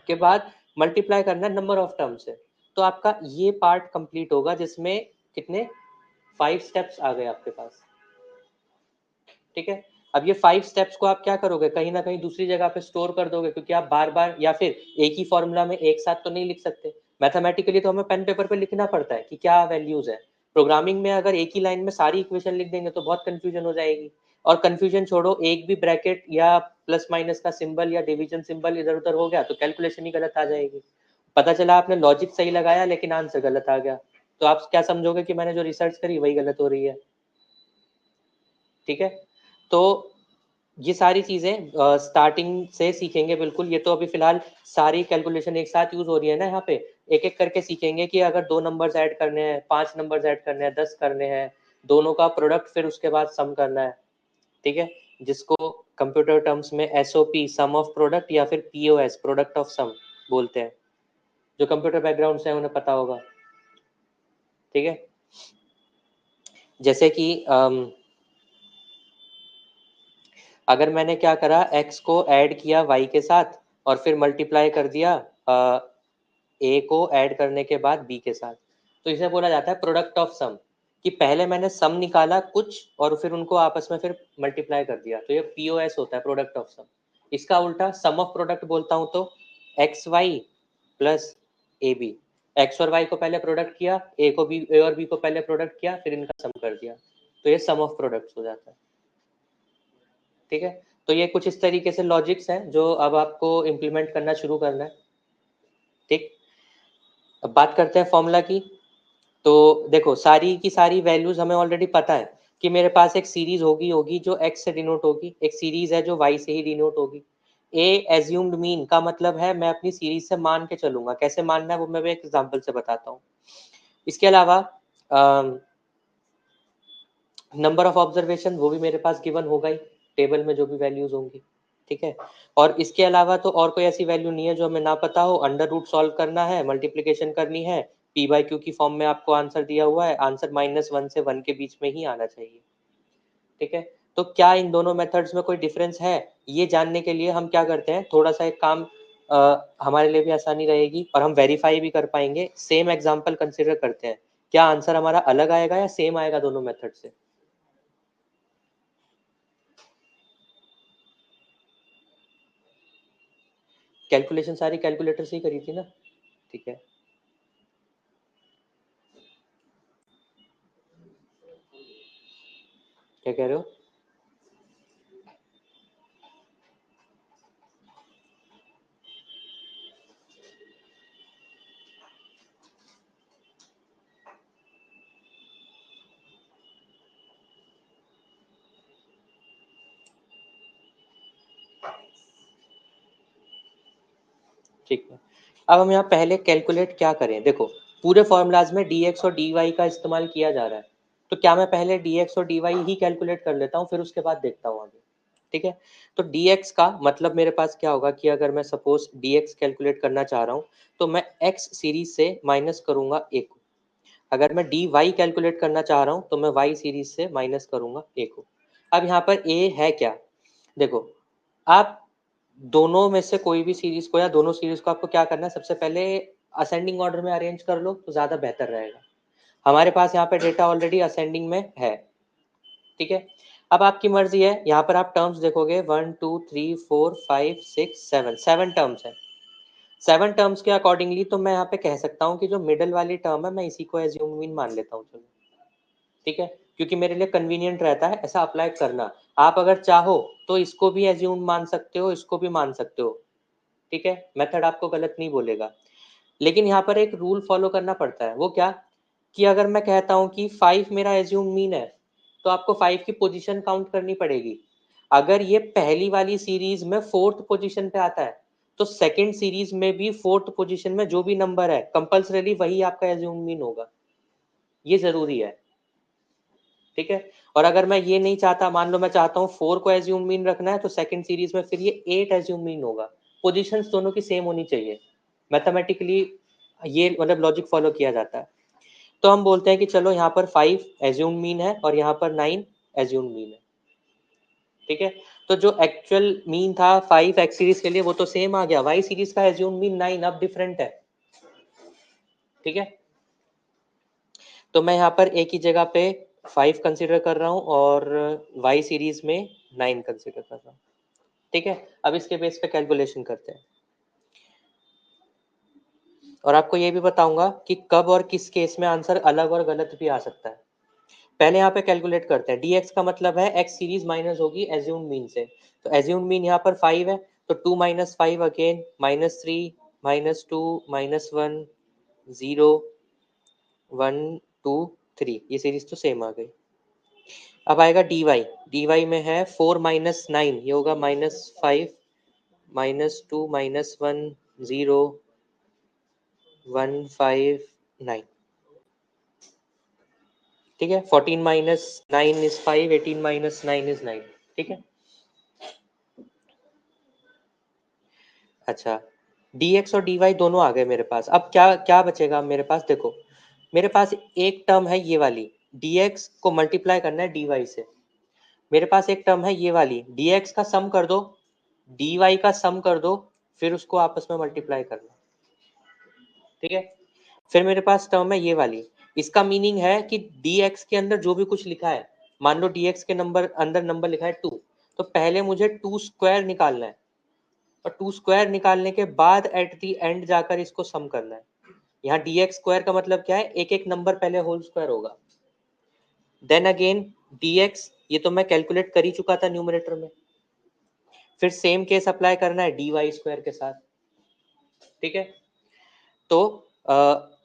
के बाद मल्टीप्लाई करना है नंबर ऑफ टर्म से। तो आपका ये पार्ट कंप्लीट होगा, जिसमें कितने 5 स्टेप्स आ गए आपके पास। ठीक है, अब ये 5 स्टेप्स को आप क्या करोगे? कहीं ना कहीं दूसरी जगह पे स्टोर कर दोगे, क्योंकि आप बार बार या फिर एक ही फॉर्मूला में एक साथ तो नहीं लिख सकते। मैथमेटिकली तो हमें पेन पेपर पे लिखना पड़ता है कि क्या वैल्यूज है। प्रोग्रामिंग में अगर एक ही लाइन में सारी इक्वेशन लिख देंगे तो बहुत कंफ्यूजन हो जाएगी। और कंफ्यूजन छोड़ो, एक भी ब्रैकेट या प्लस माइनस का सिंबल या डिवीजन सिंबल इधर उधर हो गया तो कैलकुलेशन ही गलत आ जाएगी। पता चला आपने लॉजिक सही लगाया लेकिन आंसर गलत आ गया, तो आप क्या समझोगे कि मैंने जो रिसर्च करी वही गलत हो रही है। ठीक है, तो ये सारी चीजें स्टार्टिंग से सीखेंगे बिल्कुल। ये तो अभी फिलहाल सारी कैलकुलेशन एक साथ यूज हो रही है ना, यहाँ पे एक एक करके सीखेंगे कि अगर 2 नंबर्स ऐड करने हैं, 5 नंबर्स ऐड करने हैं, 10 करने हैं, दोनों का प्रोडक्ट फिर उसके बाद सम करना है। ठीक है, जिसको कंप्यूटर टर्म्स में एसओपी सम ऑफ प्रोडक्ट या फिर पीओएस प्रोडक्ट ऑफ सम बोलते हैं। जो कंप्यूटर बैकग्राउंड से है उन्हें पता होगा। ठीक है, जैसे कि अगर मैंने क्या करा, x को ऐड किया y के साथ और फिर मल्टीप्लाई कर दिया a को ऐड करने के बाद b के साथ, तो इसे बोला जाता है प्रोडक्ट ऑफ सम। कि पहले मैंने सम निकाला कुछ और फिर उनको आपस में फिर मल्टीप्लाई कर दिया, तो ये पीओएस होता है, प्रोडक्ट ऑफ सम। इसका उल्टा सम ऑफ प्रोडक्ट बोलता हूँ तो X Y plus A B. X और वाई को पहले प्रोडक्ट किया, ए और बी को पहले प्रोडक्ट किया, फिर इनका सम कर दिया, तो ये सम ऑफ प्रोडक्ट हो जाता है। ठीक है, तो ये कुछ इस तरीके से लॉजिक्स हैं जो अब आपको इम्प्लीमेंट करना शुरू करना है। ठीक, अब बात करते हैं फॉर्मूला की। तो देखो, सारी की सारी वैल्यूज हमें ऑलरेडी पता है कि मेरे पास एक सीरीज होगी होगी जो x से डिनोट होगी, एक सीरीज है जो y से ही डिनोट होगी। ए एज्यूम्ड मीन का मतलब है मैं अपनी सीरीज से मान के चलूंगा। कैसे मानना है वो मैं एक एग्जांपल से बताता हूँ। इसके अलावा नंबर ऑफ ऑब्जर्वेशन वो भी मेरे पास गिवन होगा ही, टेबल में जो भी वैल्यूज होंगी। ठीक है, और इसके अलावा तो और कोई ऐसी वैल्यू नहीं है जो हमें ना पता हो। अंडर रूट सॉल्व करना है, मल्टीप्लीकेशन करनी है, पी बाई क्यू की फॉर्म में आपको आंसर दिया हुआ है, आंसर -1 से 1 के बीच में ही आना चाहिए। ठीक है, तो क्या इन दोनों मेथड्स में कोई डिफरेंस है, ये जानने के लिए हम क्या करते हैं, थोड़ा सा एक काम हमारे लिए भी आसानी रहेगी और हम वेरीफाई भी कर पाएंगे। सेम एग्जाम्पल कंसिडर करते हैं, क्या आंसर हमारा अलग आएगा या सेम आएगा दोनों मेथड से। कैलकुलेशन सारी कैलकुलेटर से ही करी थी ना। ठीक है, क्या कह रहे हो? ठीक है, अब हम यहाँ पहले कैलकुलेट क्या करें। देखो, पूरे फॉर्मूलाज में dx और dy का इस्तेमाल किया जा रहा है, तो क्या मैं पहले dx और dy ही कैलकुलेट कर लेता हूँ, फिर उसके बाद देखता हूँ आगे। ठीक है, तो dx का मतलब मेरे पास क्या होगा कि अगर मैं सपोज dx कैलकुलेट करना चाह रहा हूँ तो मैं x सीरीज से माइनस करूंगा a को। अगर मैं dy कैलकुलेट करना चाह रहा हूँ तो मैं y सीरीज से माइनस करूंगा a को। अब यहाँ पर a है क्या? देखो, आप दोनों में से कोई भी सीरीज को या दोनों सीरीज को आपको क्या करना है, सबसे पहले असेंडिंग ऑर्डर में अरेंज कर लो तो ज्यादा बेहतर रहेगा। हमारे पास यहाँ पे डेटा ऑलरेडी असेंडिंग में है, ठीक है। अब आपकी मर्जी है, यहाँ पर आप टर्म्स देखोगे 1 2 3 4 5 6 7 7 टर्म्स है। 7 टर्म्स के अकॉर्डिंगली तो मैं यहाँ पे कह सकता हूँ कि जो मिडल वाली टर्म है मैं इसी को एज्यूम मीन मान लेता हूँ, चलो ठीक है, क्योंकि मेरे लिए कन्वीनियंट रहता है ऐसा अप्लाई करना। आप अगर चाहो तो इसको भी एज्यूम मान सकते हो, इसको भी मान सकते हो, ठीक है, मेथड आपको गलत नहीं बोलेगा। लेकिन यहाँ पर एक रूल फॉलो करना पड़ता है, वो क्या कि अगर मैं कहता हूँ कि 5 मेरा एज्यूम मीन है तो आपको 5 की पोजीशन काउंट करनी पड़ेगी। अगर ये पहली वाली सीरीज में 4th पोजीशन पे आता है तो सेकंड सीरीज में भी 4th पोजीशन में जो भी नंबर है कंपल्सरी वही आपका एज्यूम मीन होगा, ये जरूरी है, ठीक है। और अगर मैं ये नहीं चाहता, मान लो मैं चाहता हूँ 4 को एज्यूम मीन रखना है तो सेकंड सीरीज में फिर ये 8 एज्यूम मीन होगा। पोजीशंस दोनों की सेम होनी चाहिए, मैथमेटिकली ये मतलब लॉजिक फॉलो किया जाता है। तो हम बोलते हैं कि चलो यहाँ पर 5 एज्यूम मीन है और यहाँ पर 9 एज्यूम मीन है, ठीक है। तो जो एक्चुअल मीन था 5 एक्स सीरीज के लिए वो तो सेम आ गया, वाई सीरीज का एज्यूम मीन 9 अब डिफरेंट है, ठीक है। तो मैं यहाँ पर एक ही जगह पे 5 कंसिडर कर रहा हूँ और वाई सीरीज में 9 कंसिडर कर रहा हूँ, ठीक है। अब इसके बेस पे कैलकुलेशन करते हैं और आपको ये भी बताऊंगा कि कब और किस केस में आंसर अलग और गलत भी आ सकता है। पहले यहाँ पे कैलकुलेट करते हैं, dx का मतलब है x सीरीज माइनस होगी एज्यूम मीन से, तो एज्यूम मीन यहाँ पर 5 है तो 2 माइनस 5 अगेन -3 -2 -1 0 1 2 3, ये सीरीज तो सेम आ गई। अब आएगा dy में है 4 माइनस 9, ये होगा -5 -2 -1 0 1 5 9, ठीक है। 14 माइनस 9 इज 5, 18 माइनस 9 इज 9, ठीक है। अच्छा, dx और dy दोनों आ गए मेरे पास। अब क्या क्या बचेगा मेरे पास, देखो मेरे पास एक टर्म है ये वाली, dx को मल्टीप्लाई करना है dy से। मेरे पास एक टर्म है ये वाली, dx का सम कर दो, dy का सम कर दो, फिर उसको आपस में मल्टीप्लाई करना, ठीक है। फिर मेरे पास टर्म है ये वाली, इसका मीनिंग है कि dx के अंदर जो भी कुछ लिखा है, मान लो dx के नंबर अंदर नंबर लिखा है 2, तो पहले मुझे 2 स्क्वायर निकालना है और 2 स्क्वायर निकालने के बाद एट दी एंड जाकर इसको सम करना है। यहाँ dx स्क्वायर का मतलब क्या है, एक एक नंबर पहले होल स्क्वायर होगा, देन अगेन dx, ये तो मैं कैलकुलेट कर ही चुका था न्यूमरेटर में, फिर सेम केस अप्लाई करना है dy स्क्वायर के साथ, ठीक है। तो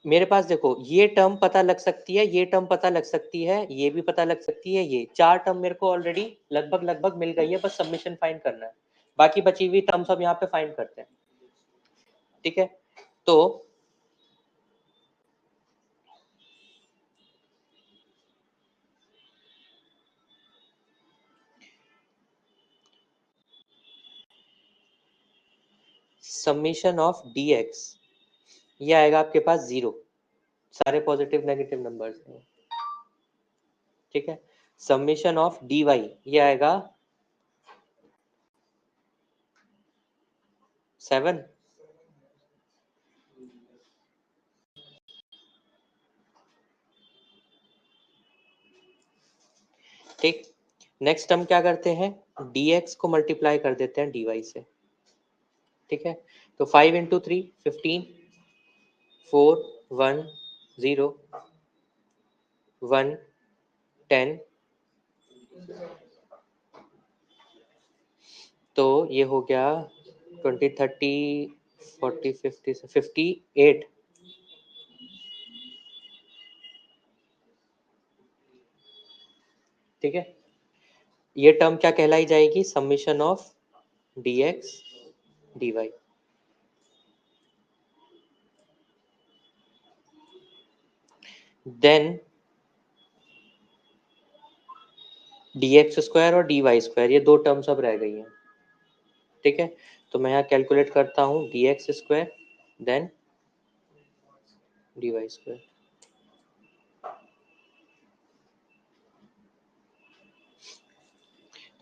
मेरे पास देखो ये टर्म पता लग सकती है, ये टर्म पता लग सकती है, ये भी पता लग सकती है, ये 4 टर्म मेरे को ऑलरेडी लगभग लगभग मिल गई है, बस सबमिशन फाइंड करना है। बाकी बची हुई टर्म्स अब यहाँ पे फाइंड करते हैं, ठीक है। तो समीशन ऑफ dx, ये आएगा आपके पास 0, सारे पॉजिटिव नेगेटिव नंबर्स हैं, ठीक है। समीशन ऑफ dy, ये आएगा 7, ठीक। नेक्स्ट हम क्या करते हैं, dx को मल्टीप्लाई कर देते हैं dy से, ठीक है। तो 5 इंटू 3 15, 4 1 0 1 10, तो ये हो गया 20 30 40 50 58, ठीक है। ये टर्म क्या कहलाई जाएगी, summation of dx dy, then dx square और dy स्क्वायर, ये दो टर्म्स अब रह गई हैं, ठीक है। तो मैं यहाँ कैलकुलेट करता हूँ dx square then dy square,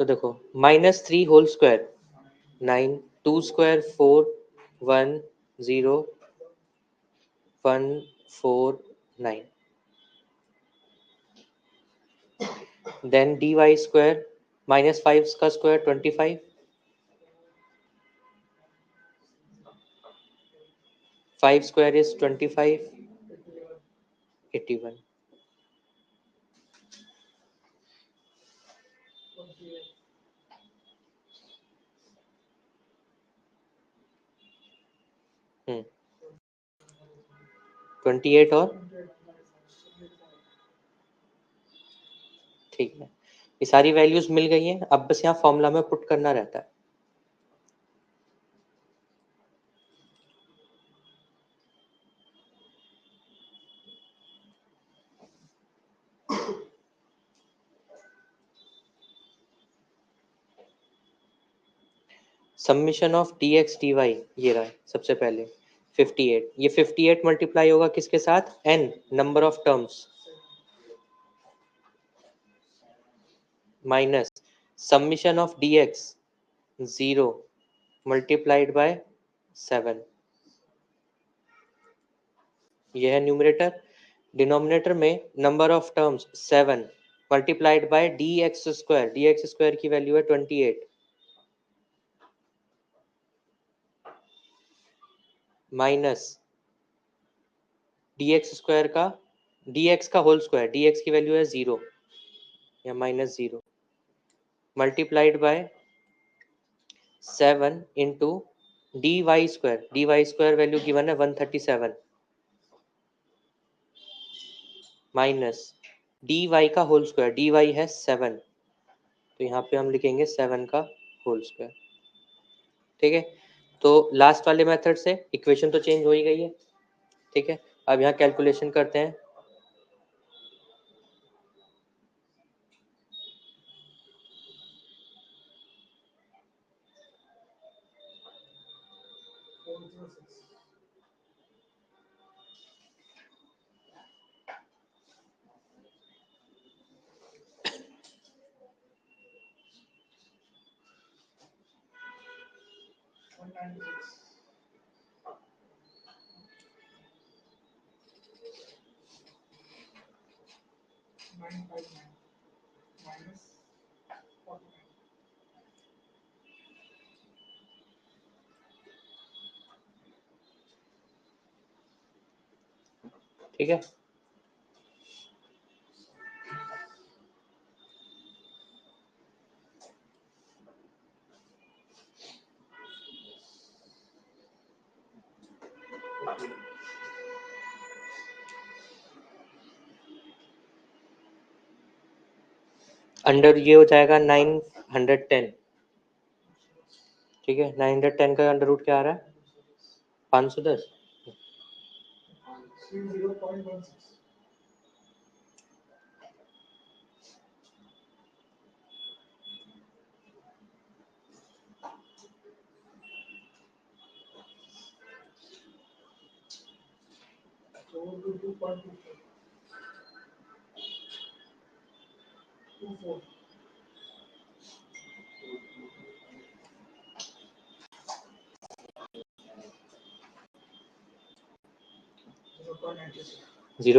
तो देखो -3 whole square 9, 2 square 4 1 0 1 4 9, then dy square minus 5 का स्क्वायर 25, 5 स्क्वायर इज 25, 81. हम्म 28 और ठीक है, ये सारी वैल्यूज मिल गई हैं, अब बस यहाँ फॉर्मूला में पुट करना रहता है। समीशन ऑफ dx dy ये रहा है सबसे पहले 58, ये 58 मल्टीप्लाई होगा किसके साथ, n number of terms, minus summation of dx 0 multiplied by 7, यह है न्यूमरेटर। डिनोमिनेटर में number of terms 7 multiplied by dx square की वैल्यू है 28 माइनस dx का होल स्क्वायर, dx की वैल्यू है 0 या minus 0 multiplied by 7 into dy square value given है 137 माइनस dy का होल स्क्वायर, dy है 7, तो यहाँ पे हम लिखेंगे 7 का होल स्क्वायर। ठीक है, तो लास्ट वाले मेथड से इक्वेशन तो चेंज हो ही गई है। ठीक है, अब यहाँ कैलकुलेशन करते हैं। ठीक है, अंडर ये हो जाएगा 910। ठीक है, 910 का अंडर रूट क्या आ रहा है, 510। जीरो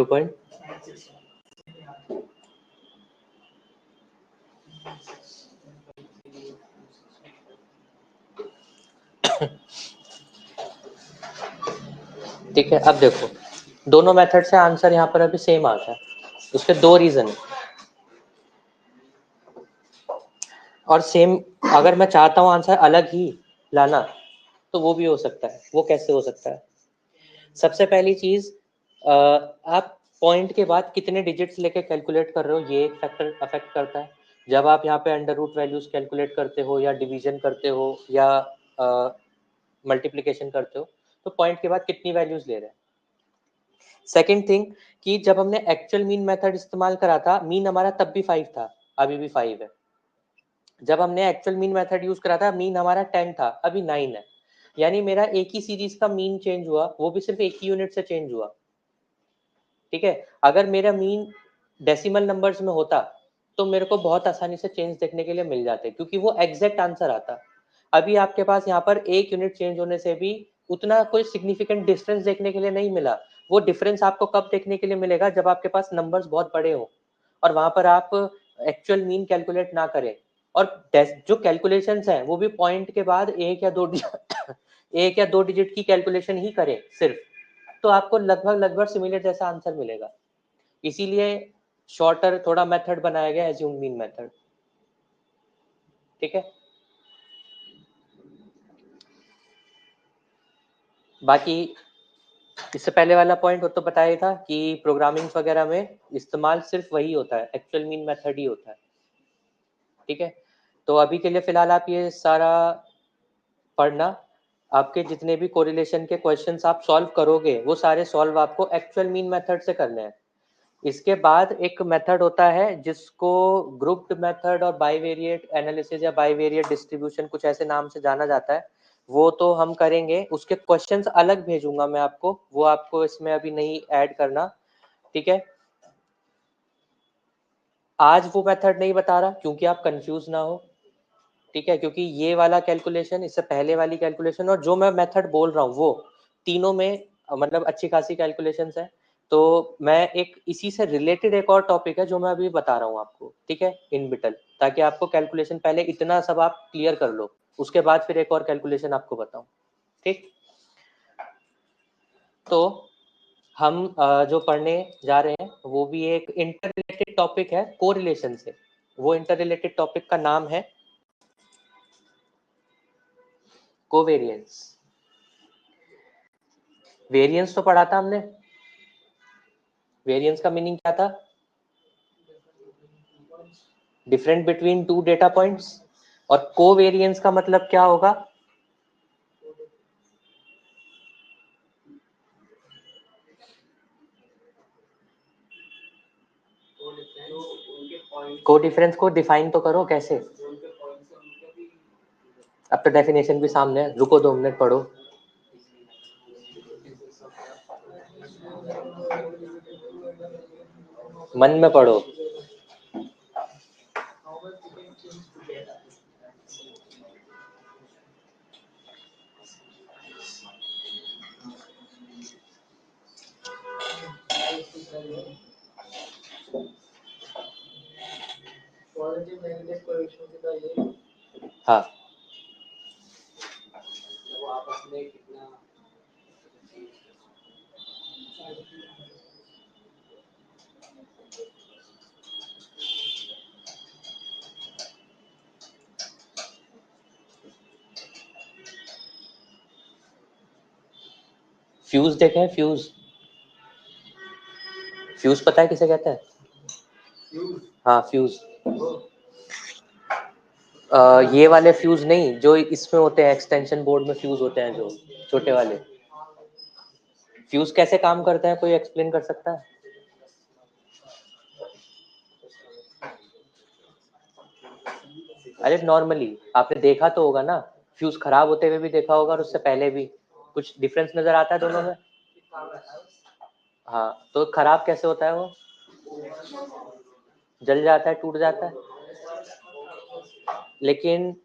पॉइंट ठीक है, अब देखो दोनों मेथड से आंसर यहाँ पर अभी सेम आता है, उसके दो रीजन है। और सेम अगर मैं चाहता हूँ आंसर अलग ही लाना तो वो भी हो सकता है। वो कैसे हो सकता है, सबसे पहली चीज आप पॉइंट के बाद कितने डिजिट्स लेके कैलकुलेट कर रहे हो, ये एक फैक्टर अफेक्ट करता है। जब आप यहाँ पे अंडर रूट वैल्यूज कैलकुलेट करते हो या डिवीजन करते हो या मल्टीप्लिकेशन करते हो तो पॉइंट के बाद कितनी वैल्यूज ले रहे हैं। सेकेंड थिंग कि जब हमने एक्चुअल मीन मेथड इस्तेमाल करा था, मीन हमारा तब भी 5 था, अभी भी 5 है। जब हमने एक्चुअल मीन मेथड यूज करा था, मीन हमारा 10 था, अभी 9 है। यानी मेरा एक ही सीरीज का मीन चेंज हुआ, वो भी सिर्फ एक ही यूनिट से चेंज हुआ। ठीक है, अगर मेरा मीन डेसिमल नंबर्स में होता तो मेरे को बहुत आसानी से चेंज देखने के लिए मिल जाते, क्योंकि वो एग्जैक्ट आंसर आता। अभी आपके पास यहाँ पर एक यूनिट चेंज होने से भी उतना कोई सिग्निफिकेंट डिफरेंस देखने के लिए नहीं मिला। वो डिफरेंस आपको कब देखने के लिए मिलेगा, जब आपके पास नंबर्स बहुत बड़े हो और वहां पर आप एक्चुअल मीन कैलकुलेट ना करें, और जो कैलकुलेशंस हैं वो भी पॉइंट के बाद एक या दो डिजिट की कैलकुलेशन ही करें सिर्फ, तो आपको लगभग सिमिलर जैसा आंसर मिलेगा। इसीलिए शॉर्टर थोड़ा मेथड बनाया गया एज्यूम मीन मेथड। ठीक है, बाकी इससे पहले वाला पॉइंट वो तो बताया था कि प्रोग्रामिंग वगैरह में इस्तेमाल सिर्फ वही होता है, एक्चुअल मीन मेथड ही होता है। ठीक है, तो अभी के लिए फिलहाल आप ये सारा पढ़ना, आपके जितने भी कोरिलेशन के क्वेश्चंस आप सॉल्व करोगे वो सारे सॉल्व आपको एक्चुअल मीन मेथड से करने हैं। इसके बाद एक मेथड होता है जिसको ग्रुप्ड मेथड और बाइवेरिएट एनालिसिस या बाइवेरिएट डिस्ट्रीब्यूशन कुछ ऐसे नाम से जाना जाता है, वो तो हम करेंगे, उसके क्वेश्चंस अलग भेजूंगा मैं आपको, वो आपको इसमें अभी नहीं ऐड करना। ठीक है, आज वो मेथड नहीं बता रहा क्योंकि आप कंफ्यूज ना हो। ठीक है, क्योंकि ये वाला कैलकुलेशन, इससे पहले वाली कैलकुलेशन और जो मैं मेथड बोल रहा हूँ वो तीनों में मतलब अच्छी खासी कैलकुलेशंस है। तो मैं एक इसी से रिलेटेड एक और टॉपिक है जो मैं अभी बता रहा हूँ आपको, ठीक है, इन बिटल, ताकि आपको कैलकुलेशन पहले इतना सब आप क्लियर कर लो, उसके बाद फिर एक और कैलकुलेशन आपको बताऊँ। ठीक, तो हम जो पढ़ने जा रहे हैं वो भी एक इंटर रिलेटेड टॉपिक है कोरिलेशन से। वो इंटर रिलेटेड टॉपिक का नाम है कोवेरिएंस। वेरिएंस तो पढ़ा था हमने, वेरिएंस का मीनिंग क्या था? Different between two data points. और कोवेरिएंस का मतलब क्या होगा? को डिफरेंस को डिफाइन तो करो कैसे। अब तो डेफिनेशन भी सामने है, रुको 2 मिनट पढ़ो। मन में पढ़ो। हाँ, फ्यूज देखे हैं? फ्यूज, फ्यूज पता है किसे कहते हैं? हाँ, फ्यूज। ये वाले फ्यूज नहीं, जो इसमें होते हैं एक्सटेंशन बोर्ड में फ्यूज होते हैं जो छोटे वाले। फ्यूज कैसे काम करते हैं, कोई एक्सप्लेन कर सकता है? अरे नॉर्मली आपने देखा तो होगा ना, फ्यूज खराब होते हुए भी देखा होगा और उससे पहले भी। कुछ डिफरेंस नजर आता है दोनों में? हाँ, तो खराब कैसे होता है वो? जल जाता है, टूट जाता है। लेकिन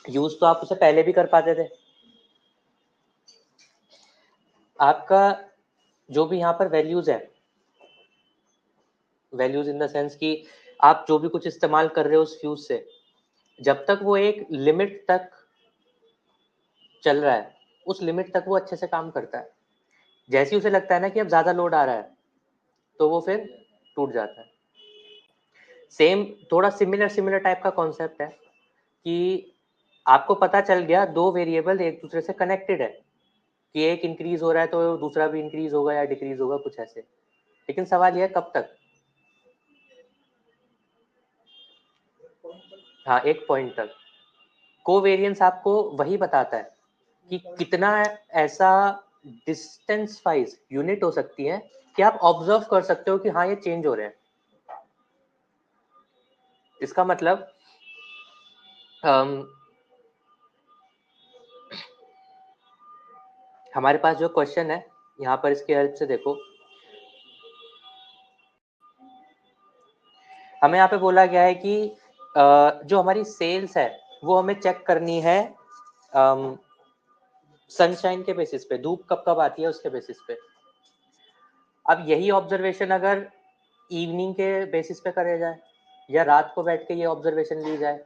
यूज तो आप उसे पहले भी कर पाते थे। आपका जो भी यहाँ पर वैल्यूज है, वैल्यूज इन द सेंस कि आप जो भी कुछ इस्तेमाल कर रहे हो उस फ्यूज से, जब तक वो एक लिमिट तक चल रहा है उस लिमिट तक वो अच्छे से काम करता है। जैसे ही उसे लगता है ना कि अब ज्यादा लोड आ रहा है तो वो फिर टूट जाता है। सेम थोड़ा सिमिलर टाइप का कॉन्सेप्ट है कि आपको पता चल गया दो वेरिएबल एक दूसरे से कनेक्टेड है, कि एक इंक्रीज हो रहा है तो दूसरा भी इंक्रीज होगा या डिक्रीज होगा कुछ ऐसे। लेकिन सवाल यह है कब तक? हाँ, एक पॉइंट तक। कोवेरिएंस आपको वही बताता है कि कितना ऐसा डिस्टेंस वाइज यूनिट हो सकती है कि आप ऑब्जर्व कर सकते हो कि हाँ ये चेंज हो रहे हैं। इसका मतलब हमारे पास जो क्वेश्चन है यहाँ पर, इसके हेल्प से देखो, हमें यहाँ पे बोला गया है कि जो हमारी सेल्स है वो हमें चेक करनी है सनशाइन के बेसिस पे, धूप कब कब आती है उसके बेसिस पे। अब यही ऑब्जर्वेशन अगर इवनिंग के बेसिस पे करे जाए या रात को बैठ के ये ऑब्जर्वेशन ली जाए,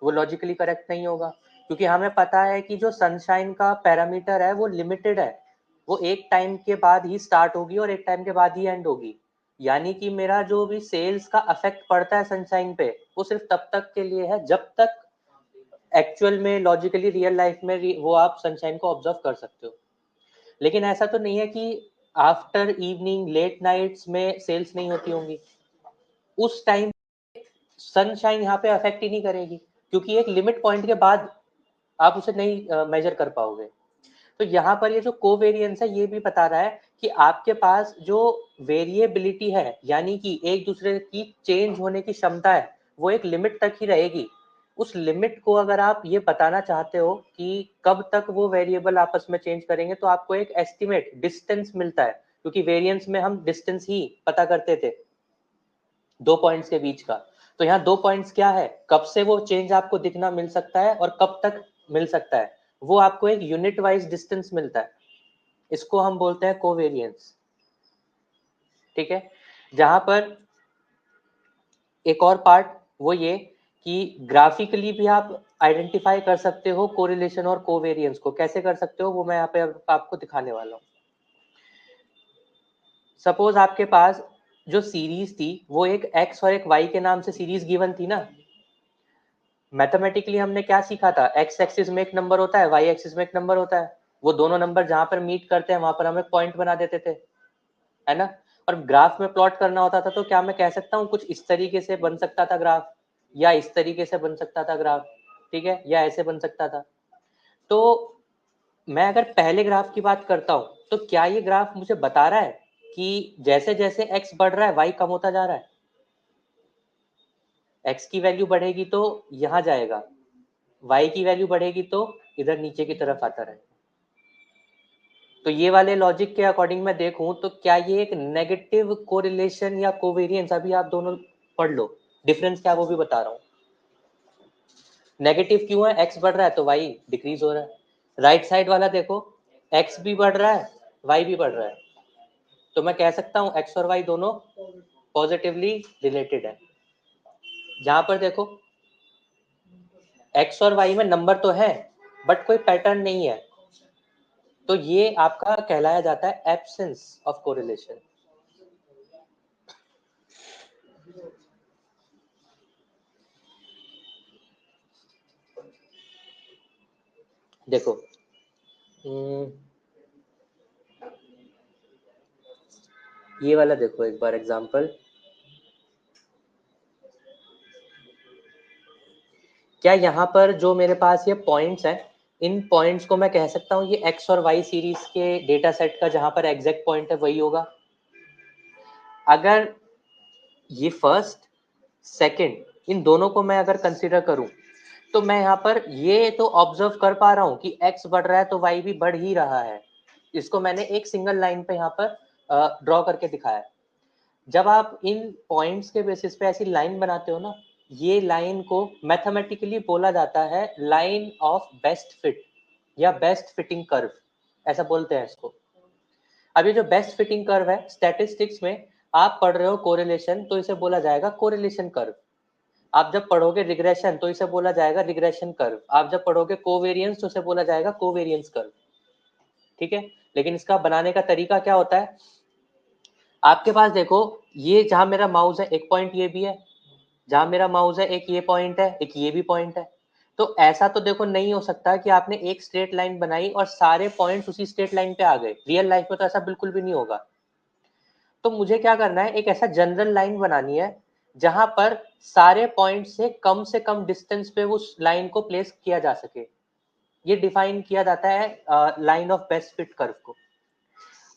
वो लॉजिकली करेक्ट नहीं होगा, क्योंकि हमें पता है कि जो सनशाइन का पैरामीटर है वो लिमिटेड है, वो एक टाइम के बाद ही स्टार्ट होगी और एक टाइम के बाद ही एंड होगी। यानी कि मेरा जो भी सेल्स का अफेक्ट पड़ता है सनशाइन पे, वो सिर्फ तब तक के लिए है जब तक एक्चुअल में लॉजिकली रियल लाइफ में वो आप सनशाइन को ऑब्जर्व कर सकते हो। लेकिन ऐसा तो नहीं है कि आफ्टर इवनिंग लेट नाइट्स में सेल्स नहीं होती होंगी, उस टाइम सनशाइन यहाँ पे अफेक्ट ही नहीं करेगी, क्योंकि एक लिमिट पॉइंट के बाद आप उसे नहीं मेजर कर पाओगे। तो यहाँ पर ये जो कोवेरिएंस है ये भी बता रहा है कि आपके पास जो वेरिएबिलिटी है, यानी कि एक दूसरे की चेंज होने की क्षमता है, वो एक लिमिट तक ही रहेगी। उस लिमिट को अगर आप ये बताना चाहते हो कि कब तक वो वेरिएबल आपस में चेंज करेंगे, तो आपको एक एस्टिमेट डिस्टेंस मिलता है, क्योंकि वेरिएंस में हम डिस्टेंस ही पता करते थे दो पॉइंट्स के बीच का। तो यहाँ दो पॉइंट्स क्या है, कब से वो चेंज आपको दिखना मिल सकता है और कब तक मिल सकता है, वो आपको एक यूनिट वाइज डिस्टेंस मिलता है। इसको हम बोलते हैं कोवेरिएंस। ठीक है, जहां पर एक और पार्ट वो ये कि ग्राफिकली भी आप आइडेंटिफाई कर सकते हो कोरिलेशन और कोवेरिएंस को। कैसे कर सकते हो वो मैं यहाँ पे आपको दिखाने वाला हूँ। सपोज आपके पास जो सीरीज थी वो एक एक्स और एक वाई के नाम से सीरीज गिवन थी ना। मैथमेटिकली हमने क्या सीखा था, एक्स एक्सिस में एक नंबर होता है, वाई एक्सिस में एक नंबर होता है, वो दोनों नंबर जहां पर मीट करते हैं वहां पर हम एक पॉइंट बना देते थे, है ना। और ग्राफ में प्लॉट करना होता था तो क्या मैं कह सकता हूँ कुछ इस तरीके से बन सकता था ग्राफ, या इस तरीके से बन सकता था ग्राफ, ठीक है, या ऐसे बन सकता था। तो मैं अगर पहले ग्राफ की बात करता हूँ तो क्या ये ग्राफ मुझे बता रहा है कि जैसे जैसे एक्स बढ़ रहा है वाई कम होता जा रहा है। एक्स की वैल्यू बढ़ेगी तो यहाँ जाएगा, वाई की वैल्यू बढ़ेगी तो इधर नीचे की तरफ आता रहेगा। तो ये वाले लॉजिक के अकॉर्डिंग मैं देखूं तो क्या ये एक नेगेटिव कोरिलेशन या कोवेरिएंस, अभी आप दोनों पढ़ लो डिफरेंस क्या वो भी बता रहा हूँ। नेगेटिव क्यों है, एक्स बढ़ रहा है तो वाई डिक्रीज हो रहा है। राइट साइड वाला देखो, एक्स भी बढ़ रहा है वाई भी बढ़ रहा है, तो मैं कह सकता हूँ एक्स और वाई दोनों पॉजिटिवली रिलेटेड है। जहां पर देखो एक्स और वाई में नंबर तो है बट कोई पैटर्न नहीं है, तो ये आपका कहलाया जाता है एब्सेंस ऑफ कोरिलेशन। देखो ये वाला देखो एक बार एग्जांपल, क्या यहाँ पर जो मेरे पास ये पॉइंट्स हैं, इन पॉइंट्स को मैं कह सकता हूँ ये एक्स और वाई सीरीज के डेटा सेट का जहां पर एग्जैक्ट पॉइंट है वही होगा। अगर ये फर्स्ट सेकंड इन दोनों को मैं अगर कंसीडर करूं तो मैं यहाँ पर ये तो ऑब्जर्व कर पा रहा हूँ कि एक्स बढ़ रहा है तो वाई भी बढ़ ही रहा है। इसको मैंने एक सिंगल लाइन पे यहाँ पर ड्रॉ करके दिखाया है। जब आप इन पॉइंट्स के बेसिस पे ऐसी लाइन बनाते हो ना, ये लाइन को मैथमेटिकली बोला जाता है लाइन ऑफ बेस्ट फिट या बेस्ट फिटिंग कर्व, ऐसा बोलते हैं इसको। अब ये जो बेस्ट फिटिंग कर्व है स्टैटिस्टिक्स में आप पढ़ रहे हो कोरिलेशन तो इसे बोला जाएगा कोरिलेशन कर्व। आप जब पढ़ोगे रिग्रेशन तो इसे बोला जाएगा रिग्रेशन कर्व। आप जब पढ़ोगे कोवेरिएंस तो इसे बोला जाएगा कोवेरिएंस कर्व। ठीक है, लेकिन इसका बनाने का तरीका क्या होता है, आपके पास देखो ये जहां मेरा माउस है एक पॉइंट ये भी है, जहां मेरा माउस है एक ये पॉइंट है, एक ये भी पॉइंट है। तो ऐसा तो देखो नहीं हो सकता कि आपने एक स्ट्रेट लाइन बनाई और सारे पॉइंट्स उसी स्ट्रेट लाइन पे आ गए, रियल लाइफ में तो ऐसा बिल्कुल भी नहीं होगा। तो मुझे क्या करना है, एक ऐसा जनरल लाइन बनानी है जहां पर सारे पॉइंट से कम डिस्टेंस पे उस लाइन को प्लेस किया जा सके। ये डिफाइन किया जाता है line of best fit curve को।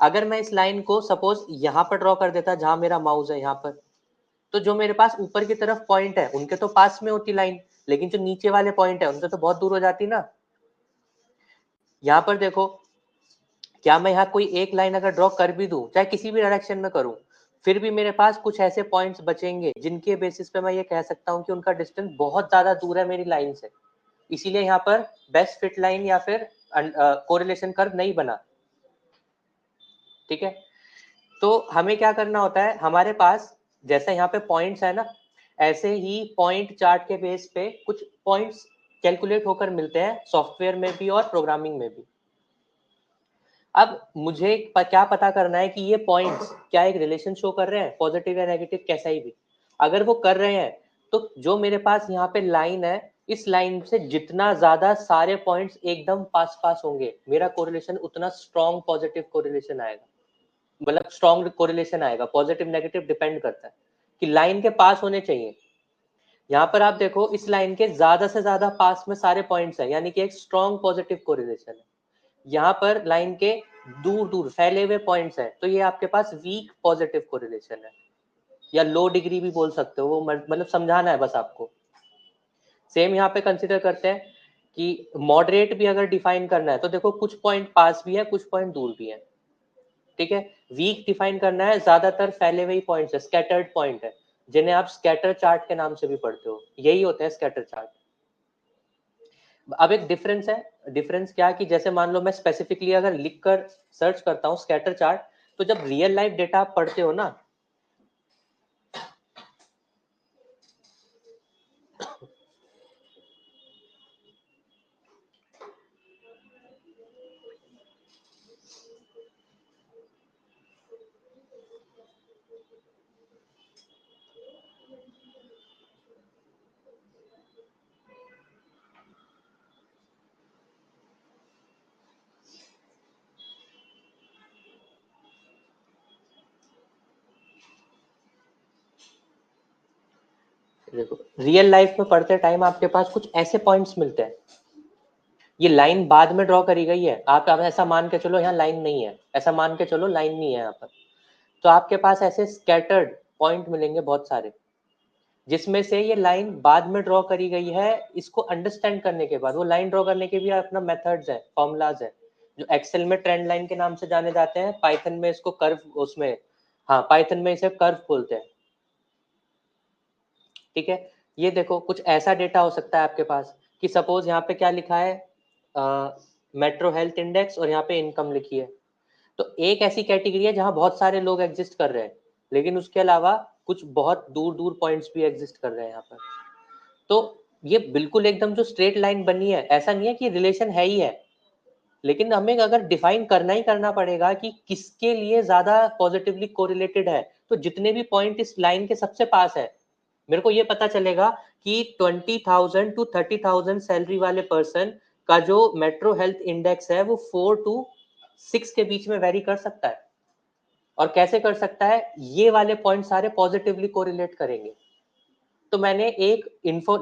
अगर मैं इस लाइन को सपोज यहाँ पर ड्रॉ कर देता जहां मेरा माउस है यहाँ पर, तो जो मेरे पास ऊपर की तरफ पॉइंट है उनके तो पास में होती लाइन, लेकिन जो नीचे वाले पॉइंट है उनसे तो बहुत दूर हो जाती ना। यहाँ पर देखो, क्या मैं यहाँ कोई एक लाइन अगर ड्रॉ कर भी दूं चाहे किसी भी डायरेक्शन में करूं, फिर भी मेरे पास कुछ ऐसे पॉइंट्स बचेंगे जिनके बेसिस पे मैं ये कह सकता हूँ कि उनका डिस्टेंस बहुत ज्यादा दूर है मेरी लाइन से। इसीलिए यहाँ पर बेस्ट फिट लाइन या फिर कोरिलेशन कर्व नहीं बना। ठीक है, तो हमें क्या करना होता है, हमारे पास जैसे यहाँ पे पॉइंट्स है ना, ऐसे ही पॉइंट चार्ट के बेस पे कुछ पॉइंट्स कैलकुलेट होकर मिलते हैं सॉफ्टवेयर में भी और प्रोग्रामिंग में भी। अब मुझे क्या पता करना है कि ये पॉइंट्स क्या एक रिलेशन शो कर रहे हैं, पॉजिटिव या नेगेटिव, कैसा ही भी। अगर वो कर रहे हैं तो जो मेरे पास यहाँ पे लाइन है, इस लाइन से जितना ज्यादा सारे पॉइंट्स एकदम पास पास होंगे, मेरा कोरिलेशन उतना स्ट्रॉन्ग पॉजिटिव कोरिलेशन आएगा, मतलब स्ट्रॉन्ग कोरिलेशन आएगा। पॉजिटिव नेगेटिव डिपेंड करता है कि लाइन के पास होने चाहिए। यहाँ पर आप देखो, इस लाइन के ज्यादा से ज्यादा पास में सारे पॉइंट्स हैं, यानी कि एक स्ट्रॉन्ग पॉजिटिव कोरिलेशन है। यहाँ पर लाइन के दूर दूर फैले हुए पॉइंट्स हैं, तो ये आपके पास वीक पॉजिटिव कोरिलेशन है, या लो डिग्री भी बोल सकते हो, वो मतलब समझाना है बस आपको। सेम यहाँ पे कंसिडर करते हैं कि मॉडरेट भी अगर डिफाइन करना है तो देखो, कुछ पॉइंट पास भी है, कुछ पॉइंट दूर भी है, ठीक है। वीक डिफाइन करना है, ज्यादातर फैले हुए पॉइंट्स है, स्कैटर्ड पॉइंट है, जिन्हें आप स्कैटर चार्ट के नाम से भी पढ़ते हो, यही होते हैं स्कैटर चार्ट। अब एक डिफरेंस है, डिफरेंस क्या कि जैसे मान लो मैं स्पेसिफिकली अगर लिख कर सर्च करता हूँ स्कैटर चार्ट, तो जब रियल लाइफ डेटा आप पढ़ते हो ना, देखो रियल लाइफ में पढ़ते टाइम आपके पास कुछ ऐसे पॉइंट्स मिलते हैं, ये लाइन बाद में ड्रॉ करी गई है, आप ऐसा मान के चलो यहाँ लाइन नहीं है, ऐसा मान के चलो लाइन नहीं है यहाँ पर, तो आपके पास ऐसे स्कैटर्ड पॉइंट मिलेंगे बहुत सारे, जिसमें से ये लाइन बाद में ड्रॉ करी गई है। इसको अंडरस्टैंड करने के बाद, वो लाइन ड्रॉ करने के भी अपना मेथड्स है, फॉर्मूलाज है, जो एक्सेल में ट्रेंड लाइन के नाम से जाने जाते हैं, पाइथन में इसको कर्व, उसमें हाँ पाइथन में इसे कर्व बोलते हैं, ठीक है। ये देखो कुछ ऐसा डेटा हो सकता है आपके पास कि सपोज यहाँ पे क्या लिखा है, मेट्रो हेल्थ इंडेक्स, और यहाँ पे इनकम लिखी है, तो एक ऐसी कैटेगरी है जहाँ बहुत सारे लोग एग्जिस्ट कर रहे हैं, लेकिन उसके अलावा कुछ बहुत दूर दूर पॉइंट्स भी एग्जिस्ट कर रहे हैं यहाँ पर। तो ये बिल्कुल एकदम जो स्ट्रेट लाइन बनी है, ऐसा नहीं है कि रिलेशन है ही है, लेकिन हमें अगर डिफाइन करना ही करना पड़ेगा कि किसके लिए ज्यादा पॉजिटिवली कोरिलेटेड है, तो जितने भी पॉइंट इस लाइन के सबसे पास है, मेरे को ये पता चलेगा कि 20,000 to 30,000 सैलरी वाले पर्सन का जो मेट्रो हेल्थ इंडेक्स है वो 4 to 6 के बीच में वेरी कर सकता है। और कैसे कर सकता है, ये वाले पॉइंट सारे पॉजिटिवली कोरिलेट करेंगे। तो मैंने एक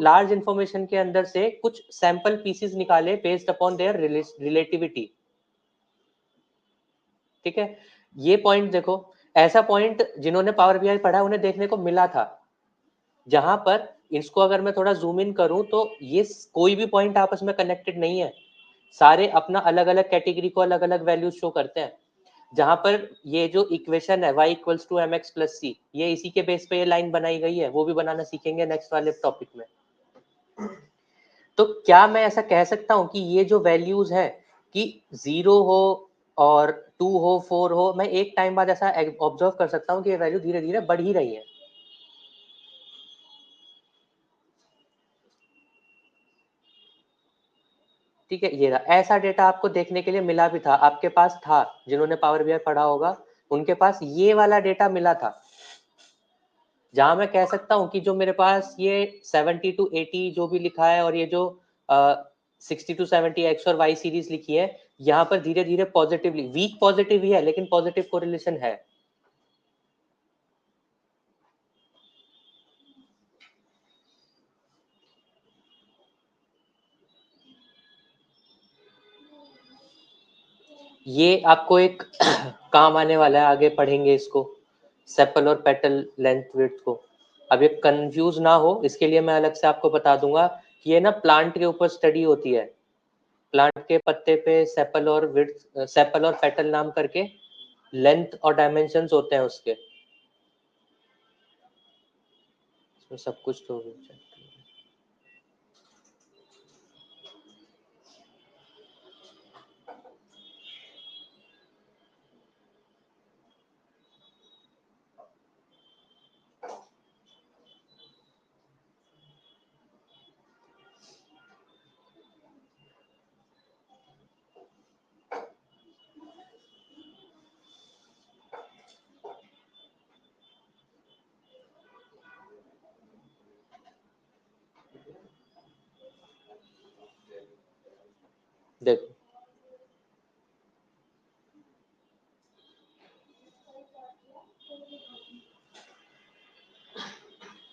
लार्ज इंफॉर्मेशन के अंदर से कुछ सैंपल पीसेस निकाले बेस्ड अपॉन देयर रिलेटिविटी, ठीक है। ये पॉइंट देखो, ऐसा पॉइंट जिन्होंने पावर बीआई पढ़ा उन्हें देखने को मिला था, जहां पर इसको अगर मैं थोड़ा जूम इन करूं तो ये कोई भी पॉइंट आपस में कनेक्टेड नहीं है, सारे अपना अलग अलग कैटेगरी को अलग अलग वैल्यूज शो करते हैं। जहां पर ये जो इक्वेशन है y equals to mx plus c, ये इसी के बेस पे ये लाइन बनाई गई है, वो भी बनाना सीखेंगे नेक्स्ट वाले टॉपिक में। तो क्या मैं ऐसा कह सकता हूँ कि ये जो वैल्यूज है कि 0 हो और 2 हो 4 हो, मैं एक टाइम बाद ऐसा ऑब्जर्व कर सकता हूँ कि ये वैल्यू धीरे धीरे बढ़ ही रही है। ठीक है, ये रहा, ऐसा डेटा आपको देखने के लिए मिला भी था, आपके पास था, जिन्होंने पावर बीआई पढ़ा होगा उनके पास ये वाला डेटा मिला था, जहां मैं कह सकता हूँ कि जो मेरे पास ये 70 to 80 जो भी लिखा है, और ये जो 60 to 70 एक्स और वाई सीरीज लिखी है, यहाँ पर धीरे धीरे पॉजिटिवली, वीक पॉजिटिव ही है लेकिन पॉजिटिव कोरिलेशन है। ये आपको एक काम आने वाला है, आगे पढ़ेंगे इसको, सेपल और पेटल लेंथ विड्थ को। अब ये कंफ्यूज ना हो इसके लिए मैं अलग से आपको बता दूंगा कि ये ना प्लांट के ऊपर स्टडी होती है, प्लांट के पत्ते पे सेपल और विड्थ, सेपल और पेटल नाम करके लेंथ और डायमेंशंस होते हैं उसके, इसमें सब कुछ तो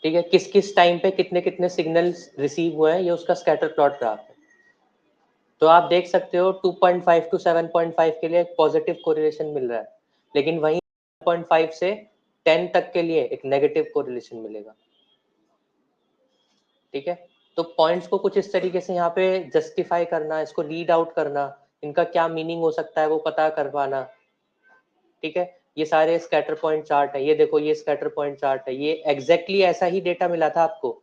ठीक है, किस किस टाइम पे कितने कितने सिग्नल्स रिसीव हुए हैं, ये उसका स्कैटर प्लॉट ग्राफ है। तो आप देख सकते हो 2.5 टू 7.5 के लिए एक पॉजिटिव कोरिलेशन मिल रहा है, लेकिन वहीं 7.5 से 10 तक के लिए एक नेगेटिव कोरिलेशन मिलेगा। ठीक है, तो पॉइंट्स को कुछ इस तरीके से यहाँ पे जस्टिफाई करना, इसको रीड आउट करना, इनका क्या मीनिंग हो सकता है वो पता कर पाना। ठीक है, ये सारे स्कैटर पॉइंट चार्ट है, ये देखो ये स्कैटर पॉइंट चार्ट है, ये एग्जैक्टली ऐसा ही डेटा मिला था आपको।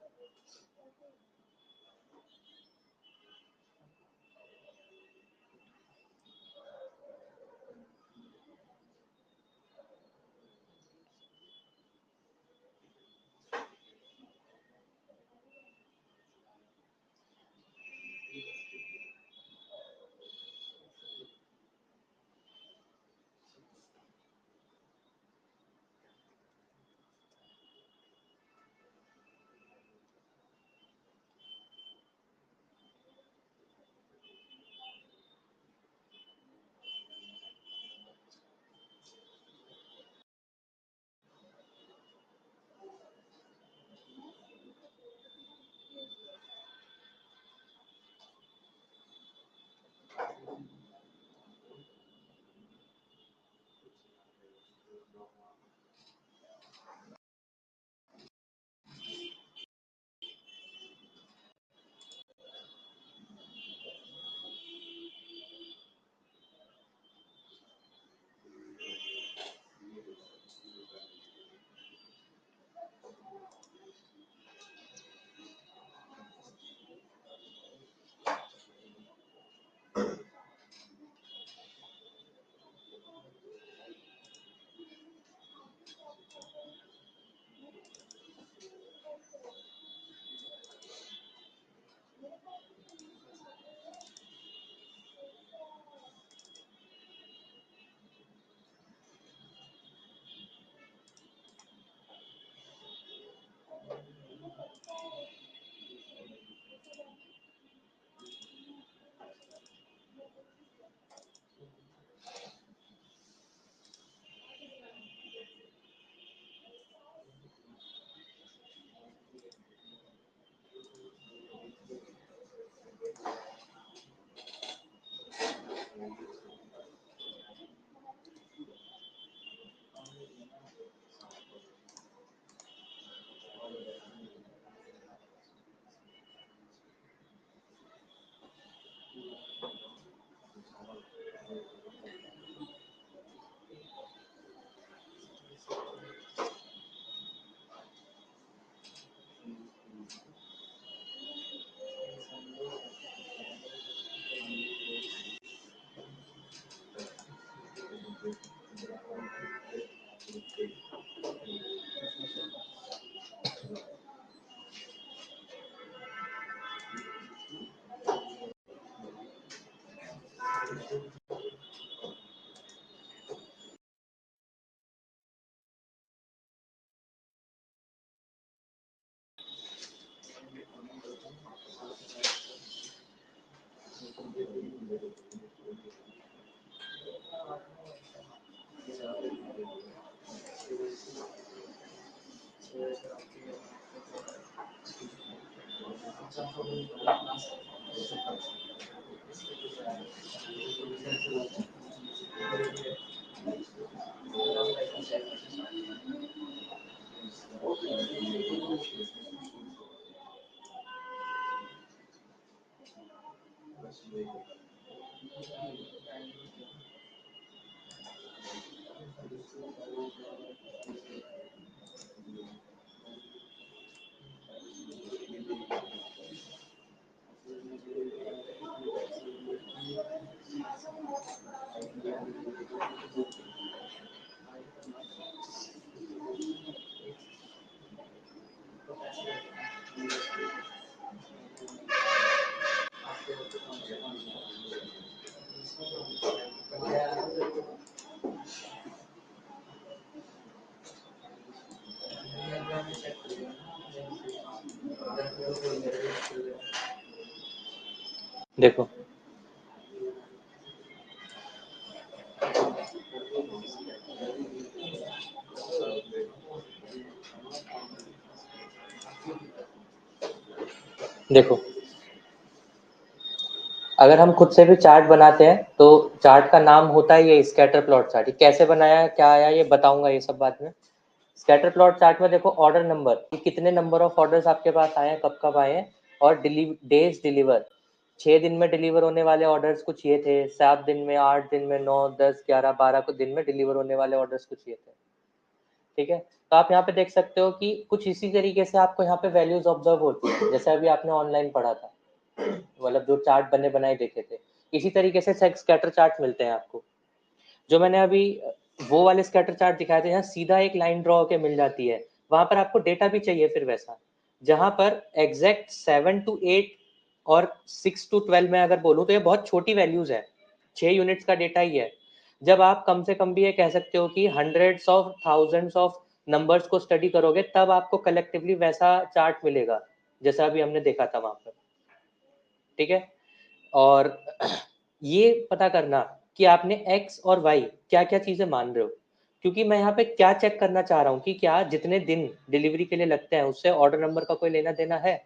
देखो देखो, अगर हम खुद से भी चार्ट बनाते हैं तो चार्ट का नाम होता है ये स्कैटर प्लॉट चार्ट। ये कैसे बनाया, क्या आया, ये बताऊंगा ये सब बाद में। स्कैटर प्लॉट चार्ट में देखो ऑर्डर नंबर, कि कितने नंबर ऑफ ऑर्डर्स आपके पास आए हैं, कब कब आए हैं, और डेज डिलीवर। 6 दिन में डिलीवर होने वाले ऑर्डर्स कुछ ये थे, 7 दिन में, 8 दिन में, 9, 10, 11, 12 को दिन में डिलीवर होने वाले ऑर्डर्स कुछ ये थे। ठीक है, तो आप यहाँ पे देख सकते हो कि कुछ इसी तरीके से आपको यहाँ पे वैल्यूज ऑब्जर्व होती है, जैसे अभी आपने ऑनलाइन पढ़ा था, मतलब जो चार्ट बने बनाए देखे थे, इसी तरीके से स्कैटर चार्ट मिलते हैं आपको। जो मैंने अभी वो वाले स्कैटर चार्ट दिखाए थे, यहाँ सीधा एक लाइन ड्रॉ होकर मिल जाती है, वहां पर आपको डेटा भी चाहिए फिर वैसा, जहां पर एग्जैक्ट 7 to 8 और 6 to 12 में अगर बोलूँ तो ये बहुत छोटी वैल्यूज है, 6 यूनिट्स का डेटा ही है। जब आप कम से कम भी ये कह सकते हो कि hundreds of thousands of numbers को स्टडी करोगे तब आपको कलेक्टिवली वैसा चार्ट मिलेगा जैसा अभी हमने देखा था वहां पर। ठीक है, और ये पता करना कि आपने एक्स और वाई क्या क्या चीजें मान रहे हो, क्योंकि मैं यहाँ पे क्या चेक करना चाह रहा हूँ कि क्या जितने दिन डिलीवरी के लिए लगते हैं उससे ऑर्डर नंबर का कोई लेना देना है।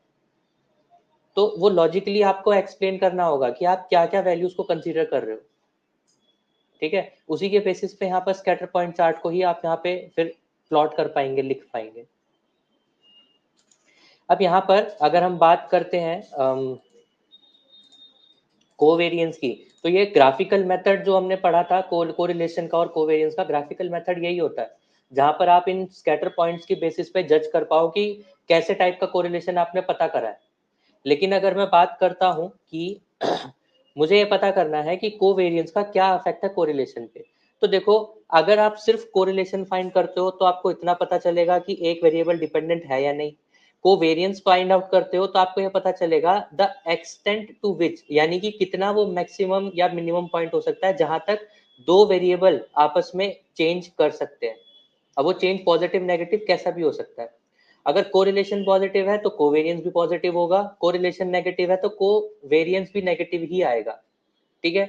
तो वो लॉजिकली आपको एक्सप्लेन करना होगा कि आप क्या क्या वैल्यूज को कंसीडर कर रहे हो। ठीक है, उसी के बेसिस पे यहाँ पर स्कैटर पॉइंट चार्ट को ही आप यहाँ पे फिर प्लॉट कर पाएंगे, लिख पाएंगे। अब यहाँ पर अगर हम बात करते हैं कोवेरियंस की, तो ये ग्राफिकल मेथड जो हमने पढ़ा था कोरिलेशन का और कोवेरियंस का, ग्राफिकल मेथड यही होता है जहां पर आप इन स्कैटर पॉइंट्स की बेसिस पे जज कर पाओ कि कैसे टाइप का कोरिलेशन आपने पता करा है। लेकिन अगर मैं बात करता हूं कि मुझे ये पता करना है कि कोवेरियंस का क्या इफेक्ट है कोरिलेशन पे, तो देखो, अगर आप सिर्फ कोरिलेशन फाइंड करते हो तो आपको इतना पता चलेगा कि एक वेरिएबल डिपेंडेंट है या नहीं। कोवेरियंस फाइंड आउट करते हो तो आपको यह पता चलेगा द एक्सटेंट टू विच, यानी कि कितना वो मैक्सिमम या मिनिमम पॉइंट हो सकता है जहां तक दो वेरिएबल आपस में चेंज कर सकते हैं। अब वो चेंज पॉजिटिव नेगेटिव कैसा भी हो सकता है। अगर कोरिलेशन पॉजिटिव है तो कोवेरियंस भी पॉजिटिव होगा, कोरिलेशन नेगेटिव है तो कोवेरियंस भी नेगेटिव ही आएगा। ठीक है,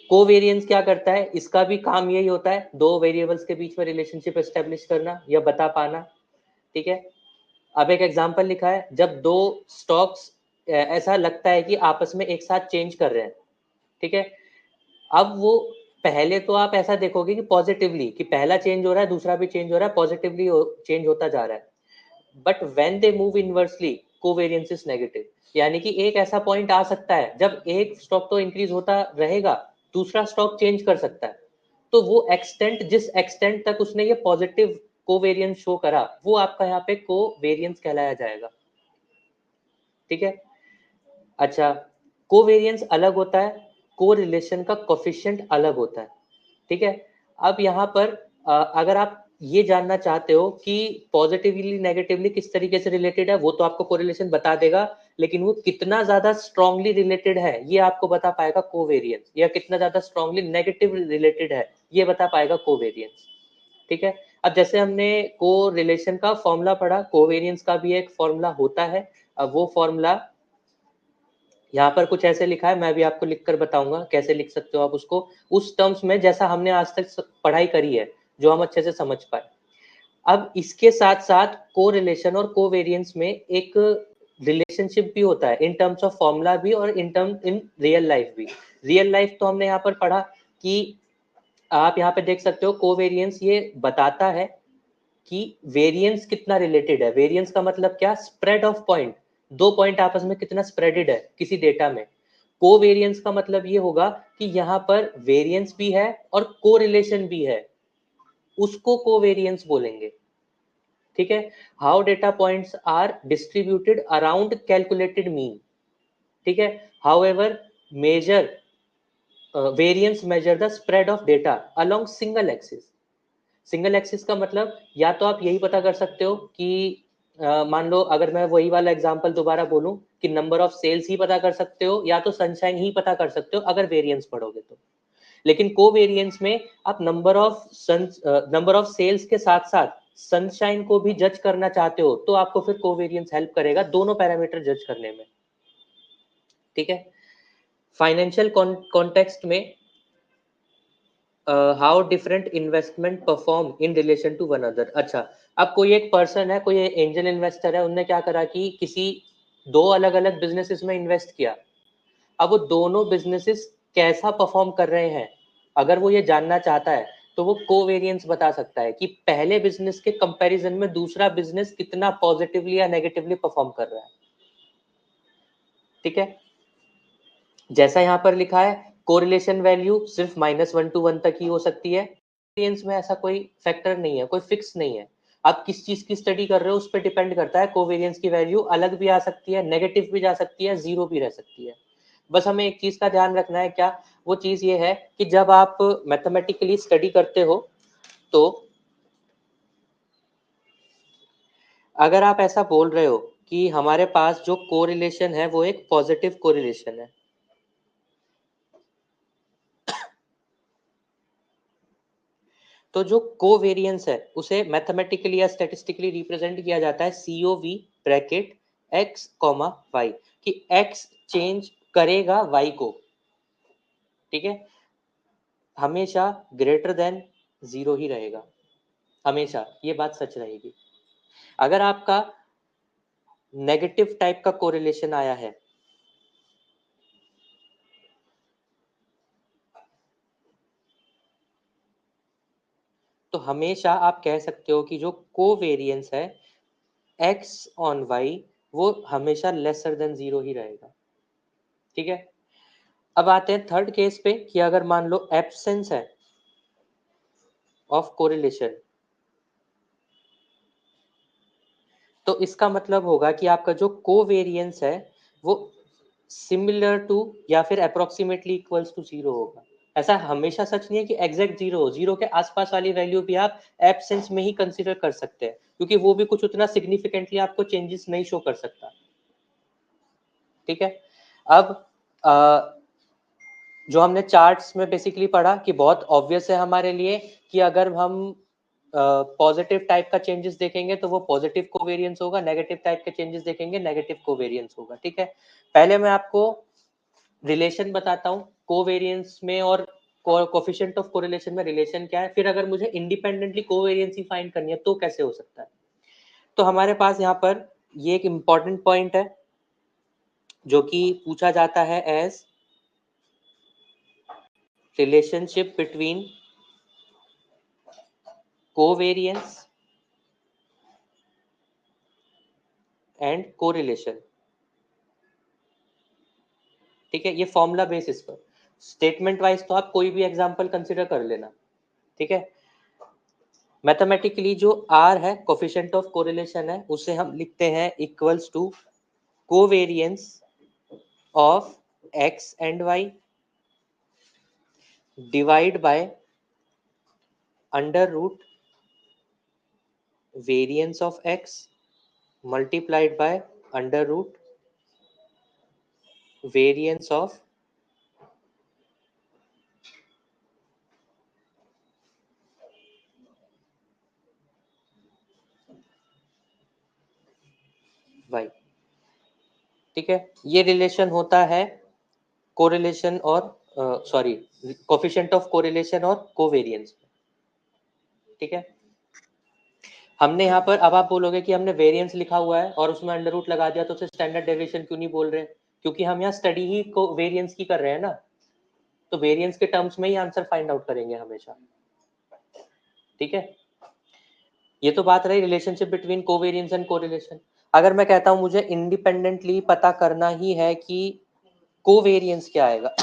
कोवेरियंस क्या करता है, इसका भी काम यही होता है, दो वेरिएबल्स के बीच में रिलेशनशिप एस्टेब्लिश करना या बता पाना। ठीक है, अब एक एग्जांपल लिखा है, जब दो स्टॉक्स ऐसा लगता है कि आपस में एक साथ चेंज कर रहे हैं। ठीक है, अब वो पहले तो आप ऐसा देखोगे कि पॉजिटिवली, कि पहला चेंज हो रहा है, दूसरा भी चेंज हो रहा है, पॉजिटिवली चेंज होता जा रहा है। But when they move inversely covariance is negative, यानी कि एक ऐसा पॉइंट आ सकता है जब एक स्टॉक तो इंक्रीज होता रहेगा, दूसरा स्टॉक चेंज कर सकता है, तो वो एक्सटेंट, जिस एक्सटेंट तक उसने ये पॉजिटिव कोवेरियंस शो करा, वो आपका यहाँ पे कोवेरियंस कहलाया जाएगा। ठीक है, अच्छा, कोवेरियंस अलग होता है, कोरिलेशन का कोफिशिएंट अलग होता है। ठीक है, अब यहाँ पर अगर आप ये जानना चाहते हो कि पॉजिटिवली नेगेटिवली किस तरीके से रिलेटेड है, वो तो आपको कोरिलेशन बता देगा, लेकिन वो कितना ज्यादा स्ट्रांगली रिलेटेड है ये आपको बता पाएगा कोवेरियंस, या कितना ज्यादा स्ट्रांगली नेगेटिव रिलेटेड है ये बता पाएगा कोवेरियंस। ठीक है, अब जैसे हमने कोरिलेशन का फॉर्मूला पढ़ा, कोवेरियंस का भी एक फॉर्मूला होता है। अब वो फॉर्मूला यहाँ पर कुछ ऐसे लिखा है, मैं भी आपको लिखकर बताऊंगा कैसे लिख सकते हो आप उसको, उस टर्म्स में जैसा हमने आज तक पढ़ाई करी है, जो हम अच्छे से समझ पाए। अब इसके साथ साथ कोरिलेशन और कोवेरियंस में एक रिलेशनशिप भी होता है, इन टर्म्स ऑफ फॉर्मूला भी और इन रियल लाइफ भी। रियल लाइफ तो हमने यहाँ पर पढ़ा कि आप यहाँ पे देख सकते हो, कोवेरियंस ये बताता है कि वेरिएंस कितना रिलेटेड है। वेरिएंस का मतलब क्या, स्प्रेड ऑफ पॉइंट, दो पॉइंट आपस में कितना स्प्रेडेड है किसी डेटा में। कोवेरिएंस का मतलब ये होगा कि यहाँ पर वेरिएंस भी है और कोरिलेशन भी है, उसको कोवेरिएंस बोलेंगे। ठीक है, how data points are distributed around calculated mean. ठीक है, however measure variance measure the spread of data along single axis. Single axis का मतलब, या तो आप यही पता कर सकते हो कि मान लो अगर मैं वही वाला एग्जांपल दोबारा बोलूं कि नंबर ऑफ सेल्स ही पता कर सकते हो, या तो सनशाइन ही पता कर सकते हो अगर वेरिएंस पढ़ोगे तो। लेकिन कोवेरिएंस में आप नंबर ऑफ सेल्स के साथ साथ सनशाइन को भी जज करना चाहते हो, तो आपको फिर कोवेरिएंस हेल्प करेगा दोनों पैरामीटर जज करने में। ठीक है, फाइनेंशियल कॉन्टेक्स्ट में how different investment perform in relation to one other. अच्छा, अब कोई एक पर्सन है, कोई एंजल इन्वेस्टर है, उनने क्या करा कि किसी दो अलग अलग बिजनेसेस में इन्वेस्ट किया, अब वो दोनों बिजनेसेस कैसा परफॉर्म कर रहे हैं, अगर वो ये जानना चाहता है तो वो कोवेरिएंस बता सकता है कि पहले बिजनेस के कंपैरिजन में दूसरा बिजनेस कितना पॉजिटिवली या नेगेटिवली परफॉर्म कर रहा है। ठीक है, जैसा यहाँ पर लिखा है कोरिलेशन वैल्यू सिर्फ -1 to 1 तक ही हो सकती है, कोवेरिएंस में ऐसा कोई फैक्टर नहीं है, कोई फिक्स नहीं है। आप किस चीज की स्टडी कर रहे हो उस पर डिपेंड करता है, कोवेरिएंस की वैल्यू अलग भी आ सकती है, नेगेटिव भी जा सकती है, जीरो भी रह सकती है। बस हमें एक चीज का ध्यान रखना है, क्या वो चीज ये है कि जब आप मैथमेटिकली स्टडी करते हो तो अगर आप ऐसा बोल रहे हो कि हमारे पास जो कोरिलेशन है वो एक पॉजिटिव कोरिलेशन है, तो जो कोवेरिएंस है उसे मैथमेटिकली या स्टैटिस्टिकली रिप्रेजेंट किया जाता है COV bracket x comma y, कि x चेंज करेगा y को। ठीक है, हमेशा ग्रेटर देन जीरो ही रहेगा, हमेशा ये बात सच रहेगी। अगर आपका नेगेटिव टाइप का कोरिलेशन आया है तो हमेशा आप कह सकते हो कि जो कोवेरिएंस है x ऑन y वो हमेशा लेसर देन जीरो ही रहेगा। ठीक है, अब आते हैं थर्ड केस पे कि अगर मान लो एब्सेंस है ऑफ कोरिलेशन, तो इसका मतलब होगा कि आपका जो कोवेरिएंस है वो सिमिलर टू या फिर अप्रोक्सीमेटली इक्वल्स टू जीरो होगा। ऐसा हमेशा सच नहीं है कि एग्जैक्ट जीरो हो, जीरो के आसपास वाली वैल्यू भी आप एब्सेंस में ही कंसीडर कर सकते हैं, क्योंकि वो भी कुछ उतना सिग्निफिकेंटली आपको चेंजेस नहीं शो कर सकता। ठीक है, अब जो हमने चार्ट्स में बेसिकली पढ़ा कि बहुत ऑब्वियस है हमारे लिए कि अगर हम पॉजिटिव टाइप का चेंजेस देखेंगे तो वो पॉजिटिव कोवेरिएंस होगा, नेगेटिव टाइप के चेंजेस देखेंगे नेगेटिव कोवेरिएंस होगा। ठीक है, पहले मैं आपको रिलेशन बताता हूँ कोवेरिएंस में और कोफिशिएंट ऑफ कोरिलेशन में रिलेशन क्या है, फिर अगर मुझे इंडिपेंडेंटली कोवेरिएंस ही फाइंड करनी है तो कैसे हो सकता है। तो हमारे पास यहाँ पर ये एक इंपॉर्टेंट पॉइंट है जो कि पूछा जाता है as relationship between covariance and correlation. ठीक है, ये फॉर्मूला बेस इस पर, स्टेटमेंट वाइज तो आप कोई भी एग्जांपल कंसीडर कर लेना। ठीक है, मैथमेटिकली जो R है कोफिशिएंट ऑफ कोरिलेशन है उसे हम लिखते हैं equals to covariance of x and y divide by under root variance of x multiplied by under root variance of y। ठीक है, ये रिलेशन होता है कोरिलेशन और सॉरी कोफिशिएंट ऑफ कोरिलेशन और कोवेरिएंस। ठीक है, हमने यहाँ पर, अब आप बोलोगे कि हमने वेरिएंस लिखा हुआ है और उसमें अंडर रूट लगा दिया तो उसे स्टैंडर्ड डेविएशन क्यों नहीं बोल रहे, क्योंकि हम यहाँ स्टडी ही को वेरिएंस की कर रहे हैं ना, तो वेरिएंस के टर्म्स में ही आंसर फाइंड आउट करेंगे हमेशा। ठीक है, ये तो बात रही relationship between covariance and correlation. अगर मैं कहता हूँ मुझे इंडिपेंडेंटली पता करना ही है कि कोवेरिएंस क्या आएगा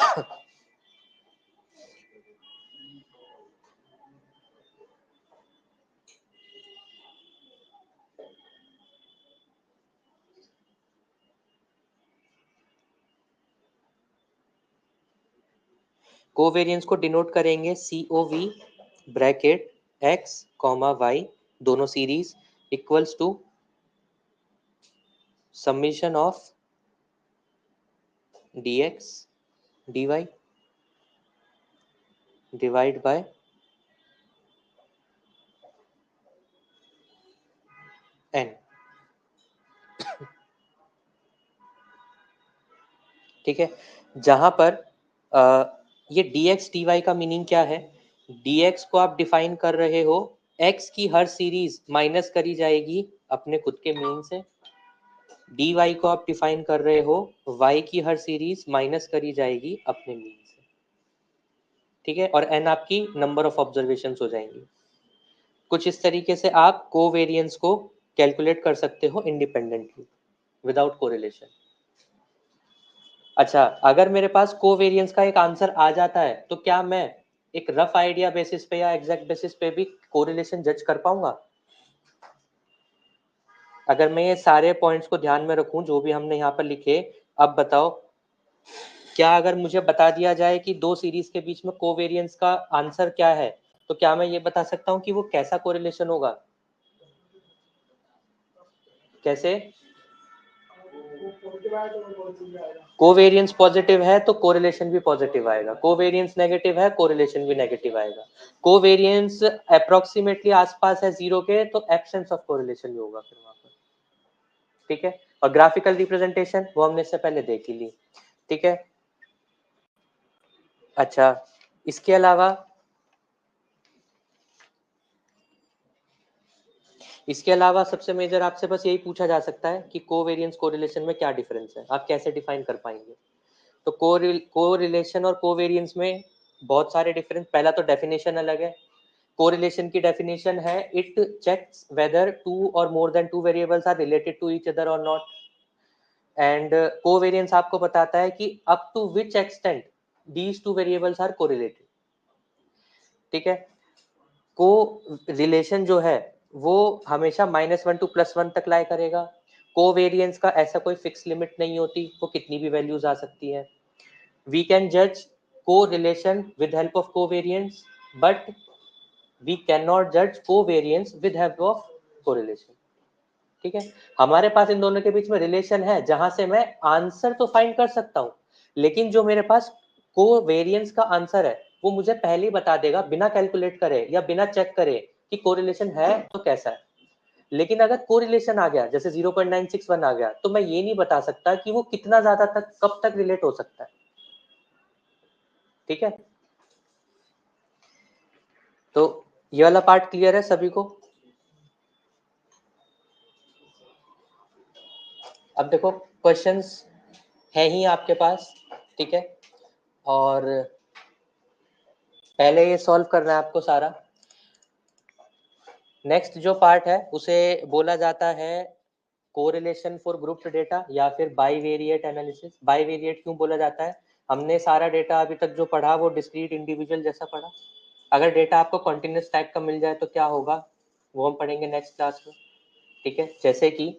कोवेरिएंस को डिनोट करेंगे COV bracket x comma y दोनों series equals to summation of dx dy divide by n। ठीक है, जहां पर ये dx dy का मीनिंग क्या है, dx को आप डिफाइन कर रहे हो x की हर सीरीज माइनस करी जाएगी अपने खुद के मीन से, dy को आप डिफाइन कर रहे हो, y की हर सीरीज माइनस करी जाएगी अपने मीन से, ठीक है, और n आपकी नंबर ऑफ ऑब्जर्वेशंस हो जाएंगी। कुछ इस तरीके से आप कोवेरिएंस को कैलकुलेट कर सकते हो इंडिपेंडेंटली विदाउट कोरिलेशन। अच्छा, अगर मेरे पास कोवेरिएंस का एक आंसर आ जाता है तो क्या मैं एक रफ आइडिया बेसिस पे या एग्जैक्ट बेसिस पे भी कोरिलेशन जज कर पाऊंगा? अगर मैं ये सारे पॉइंट्स को ध्यान में रखूं जो भी हमने यहाँ पर लिखे, अब बताओ क्या अगर मुझे बता दिया जाए कि दो सीरीज के बीच में कोवेरिएंस का आंसर क्या है, तो क्या मैं ये बता सकता हूँ कि वो कैसा कोरिलेशन होगा? कैसे? कोवेरिएंस पॉजिटिव है तो कोरिलेशन भी पॉजिटिव आएगा, कोवेरिएंस नेगेटिव है कोरिलेशन भी नेगेटिव आएगा, कोवेरिएंस अप्रोक्सीमेटली आसपास है जीरो के तो एब्सेंस ऑफ कोरिलेशन भी होगा फिर वहां पर, ठीक है। और ग्राफिकल रिप्रेजेंटेशन वो हमने इससे पहले देख ही ली, ठीक है। अच्छा, इसके अलावा सबसे मेजर आपसे बस यही पूछा जा सकता है कि कोवेरिएंस कोरिलेशन में क्या डिफरेंस है, आप कैसे डिफाइन कर पाएंगे? तो कोरिलेशन और कोवेरिएंस में बहुत सारे डिफरेंस। पहला तो डेफिनेशन अलग है। कोरिलेशन की डेफिनेशन है it checks whether two or more than two variables are related to each other or not, and covariance आपको बताता है कि up to which extent these two variables are correlated, ठीक है। को रिलेशन जो है वो हमेशा -1 टू +1 तक लाए करेगा। कोवेरिएंस का ऐसा कोई फिक्स लिमिट नहीं होती, वो कितनी भी वैल्यूज आ सकती है। We can judge correlation with help of covariance, but we cannot judge covariance with help of correlation, ठीक है। हमारे पास इन दोनों के बीच में रिलेशन है जहां से मैं आंसर तो फाइंड कर सकता हूं, लेकिन जो मेरे पास कोवेरिएंस का आंसर है वो मुझे पहले ही बता देगा बिना कैलकुलेट करे या बिना चेक करे कि कोरिलेशन है तो कैसा है। लेकिन अगर कोरिलेशन आ गया जैसे 0.961 आ गया तो मैं ये नहीं बता सकता कि वो कितना ज्यादा तक कब तक रिलेट हो सकता है, ठीक है। तो ये वाला पार्ट क्लियर है सभी को? अब देखो क्वेश्चंस है ही आपके पास, ठीक है, और पहले ये सॉल्व करना है आपको सारा। नेक्स्ट जो पार्ट है उसे बोला जाता है कोरिलेशन फॉर ग्रुप्ड डेटा या फिर बाईवेरिएट एनालिसिस। बाईवेरिएट क्यों बोला जाता है? हमने सारा डेटा अभी तक जो पढ़ा वो डिस्क्रीट इंडिविजुअल जैसा पढ़ा। अगर डेटा आपको कॉन्टिन्यूस टाइप का मिल जाए तो क्या होगा, वो हम पढ़ेंगे नेक्स्ट क्लास में, ठीक है। जैसे कि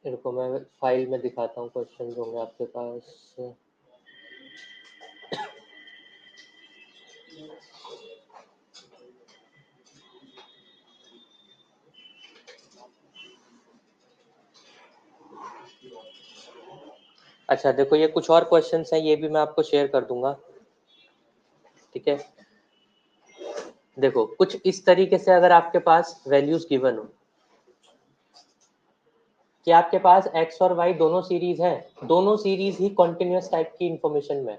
इनको मैं फाइल में दिखाता हूँ, क्वेश्चन होंगे आपके पास। अच्छा देखो, ये कुछ और क्वेश्चंस हैं, ये भी मैं आपको शेयर कर दूंगा, ठीक है। देखो कुछ इस तरीके से अगर आपके पास वैल्यूज गिवन हो कि आपके पास x और y दोनों सीरीज हैं, दोनों सीरीज ही कॉन्टिन्यूस टाइप की इंफॉर्मेशन में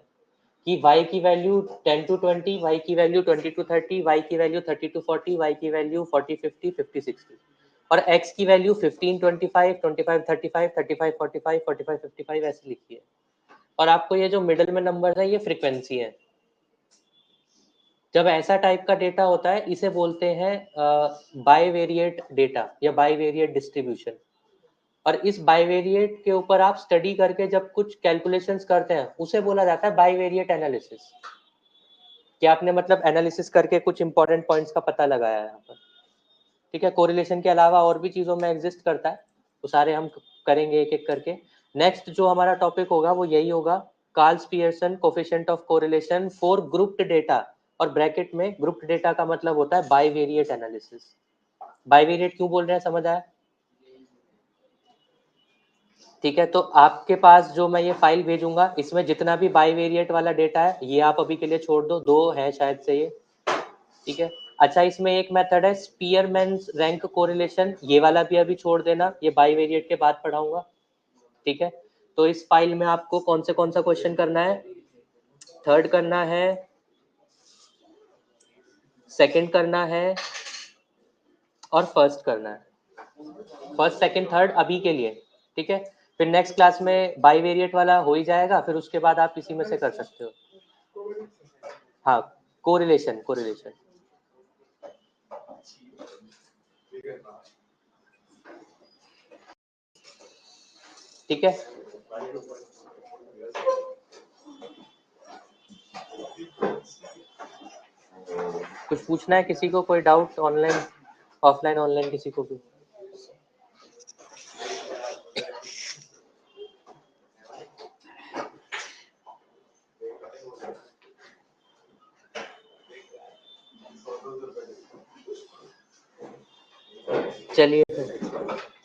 कि y की वैल्यू 10 to 20, y की वैल्यू 20 to 30, y की वैल्यू 30 to 40, y की वैल्यू 40 50 50 60 और x की वैल्यू 15 25 25 35 35 45 45 55 ऐसे लिखी है। और आपको ये जो मिडल में नंबर है ये फ्रीक्वेंसी है। जब ऐसा टाइप का डेटा होता है इसे बोलते हैं बाईवेरिएट डेटा या बाईवेरिएट डिस्ट्रीब्यूशन। और इस बाईवेरिएट के ऊपर आप स्टडी करके जब कुछ कैलकुलेशंस करते हैं उसे बोला जाता है बाईवेरिएट एनालिसिस। कि आपने मतलब एनालिसिस करके कुछ इंपॉर्टेंट पॉइंट्स का पता लगाया है यहाँ पर, ठीक है। कोरिलेशन के अलावा और भी चीजों में एग्जिस्ट करता है, वो सारे हम करेंगे एक एक करके। नेक्स्ट जो हमारा टॉपिक होगा वो यही होगा, Carl's Pearson coefficient of correlation for grouped data. और ब्रैकेट में ग्रुप्ड डेटा का मतलब होता है बाईवेरिएट एनालिसिस। बाईवेरिएट क्यों बोल रहे हैं समझ आया? ठीक है, तो आपके पास जो मैं ये फाइल भेजूंगा इसमें जितना भी बाईवेरिएट वाला डेटा है ये आप अभी के लिए छोड़ दो, दो है शायद से ये, ठीक है। अच्छा, इसमें एक मेथड है स्पीयरमैन्स रैंक कोरिलेशन, ये वाला भी अभी छोड़ देना, ये बाईवेरिएट के बाद पढ़ाऊंगा, ठीक है। तो इस फाइल में आपको कौन सा क्वेश्चन करना है, थर्ड करना है, सेकंड करना है और फर्स्ट करना है, फर्स्ट सेकंड थर्ड अभी के लिए, ठीक है। फिर नेक्स्ट क्लास में बाईवेरिएट वाला हो ही जाएगा, फिर उसके बाद आप इसी में से कर सकते हो। हाँ, कोरिलेशन कोरिलेशन, ठीक है। कुछ पूछना है किसी को, कोई डाउट ऑनलाइन ऑफलाइन ऑनलाइन किसी को भी? चलिए फिर।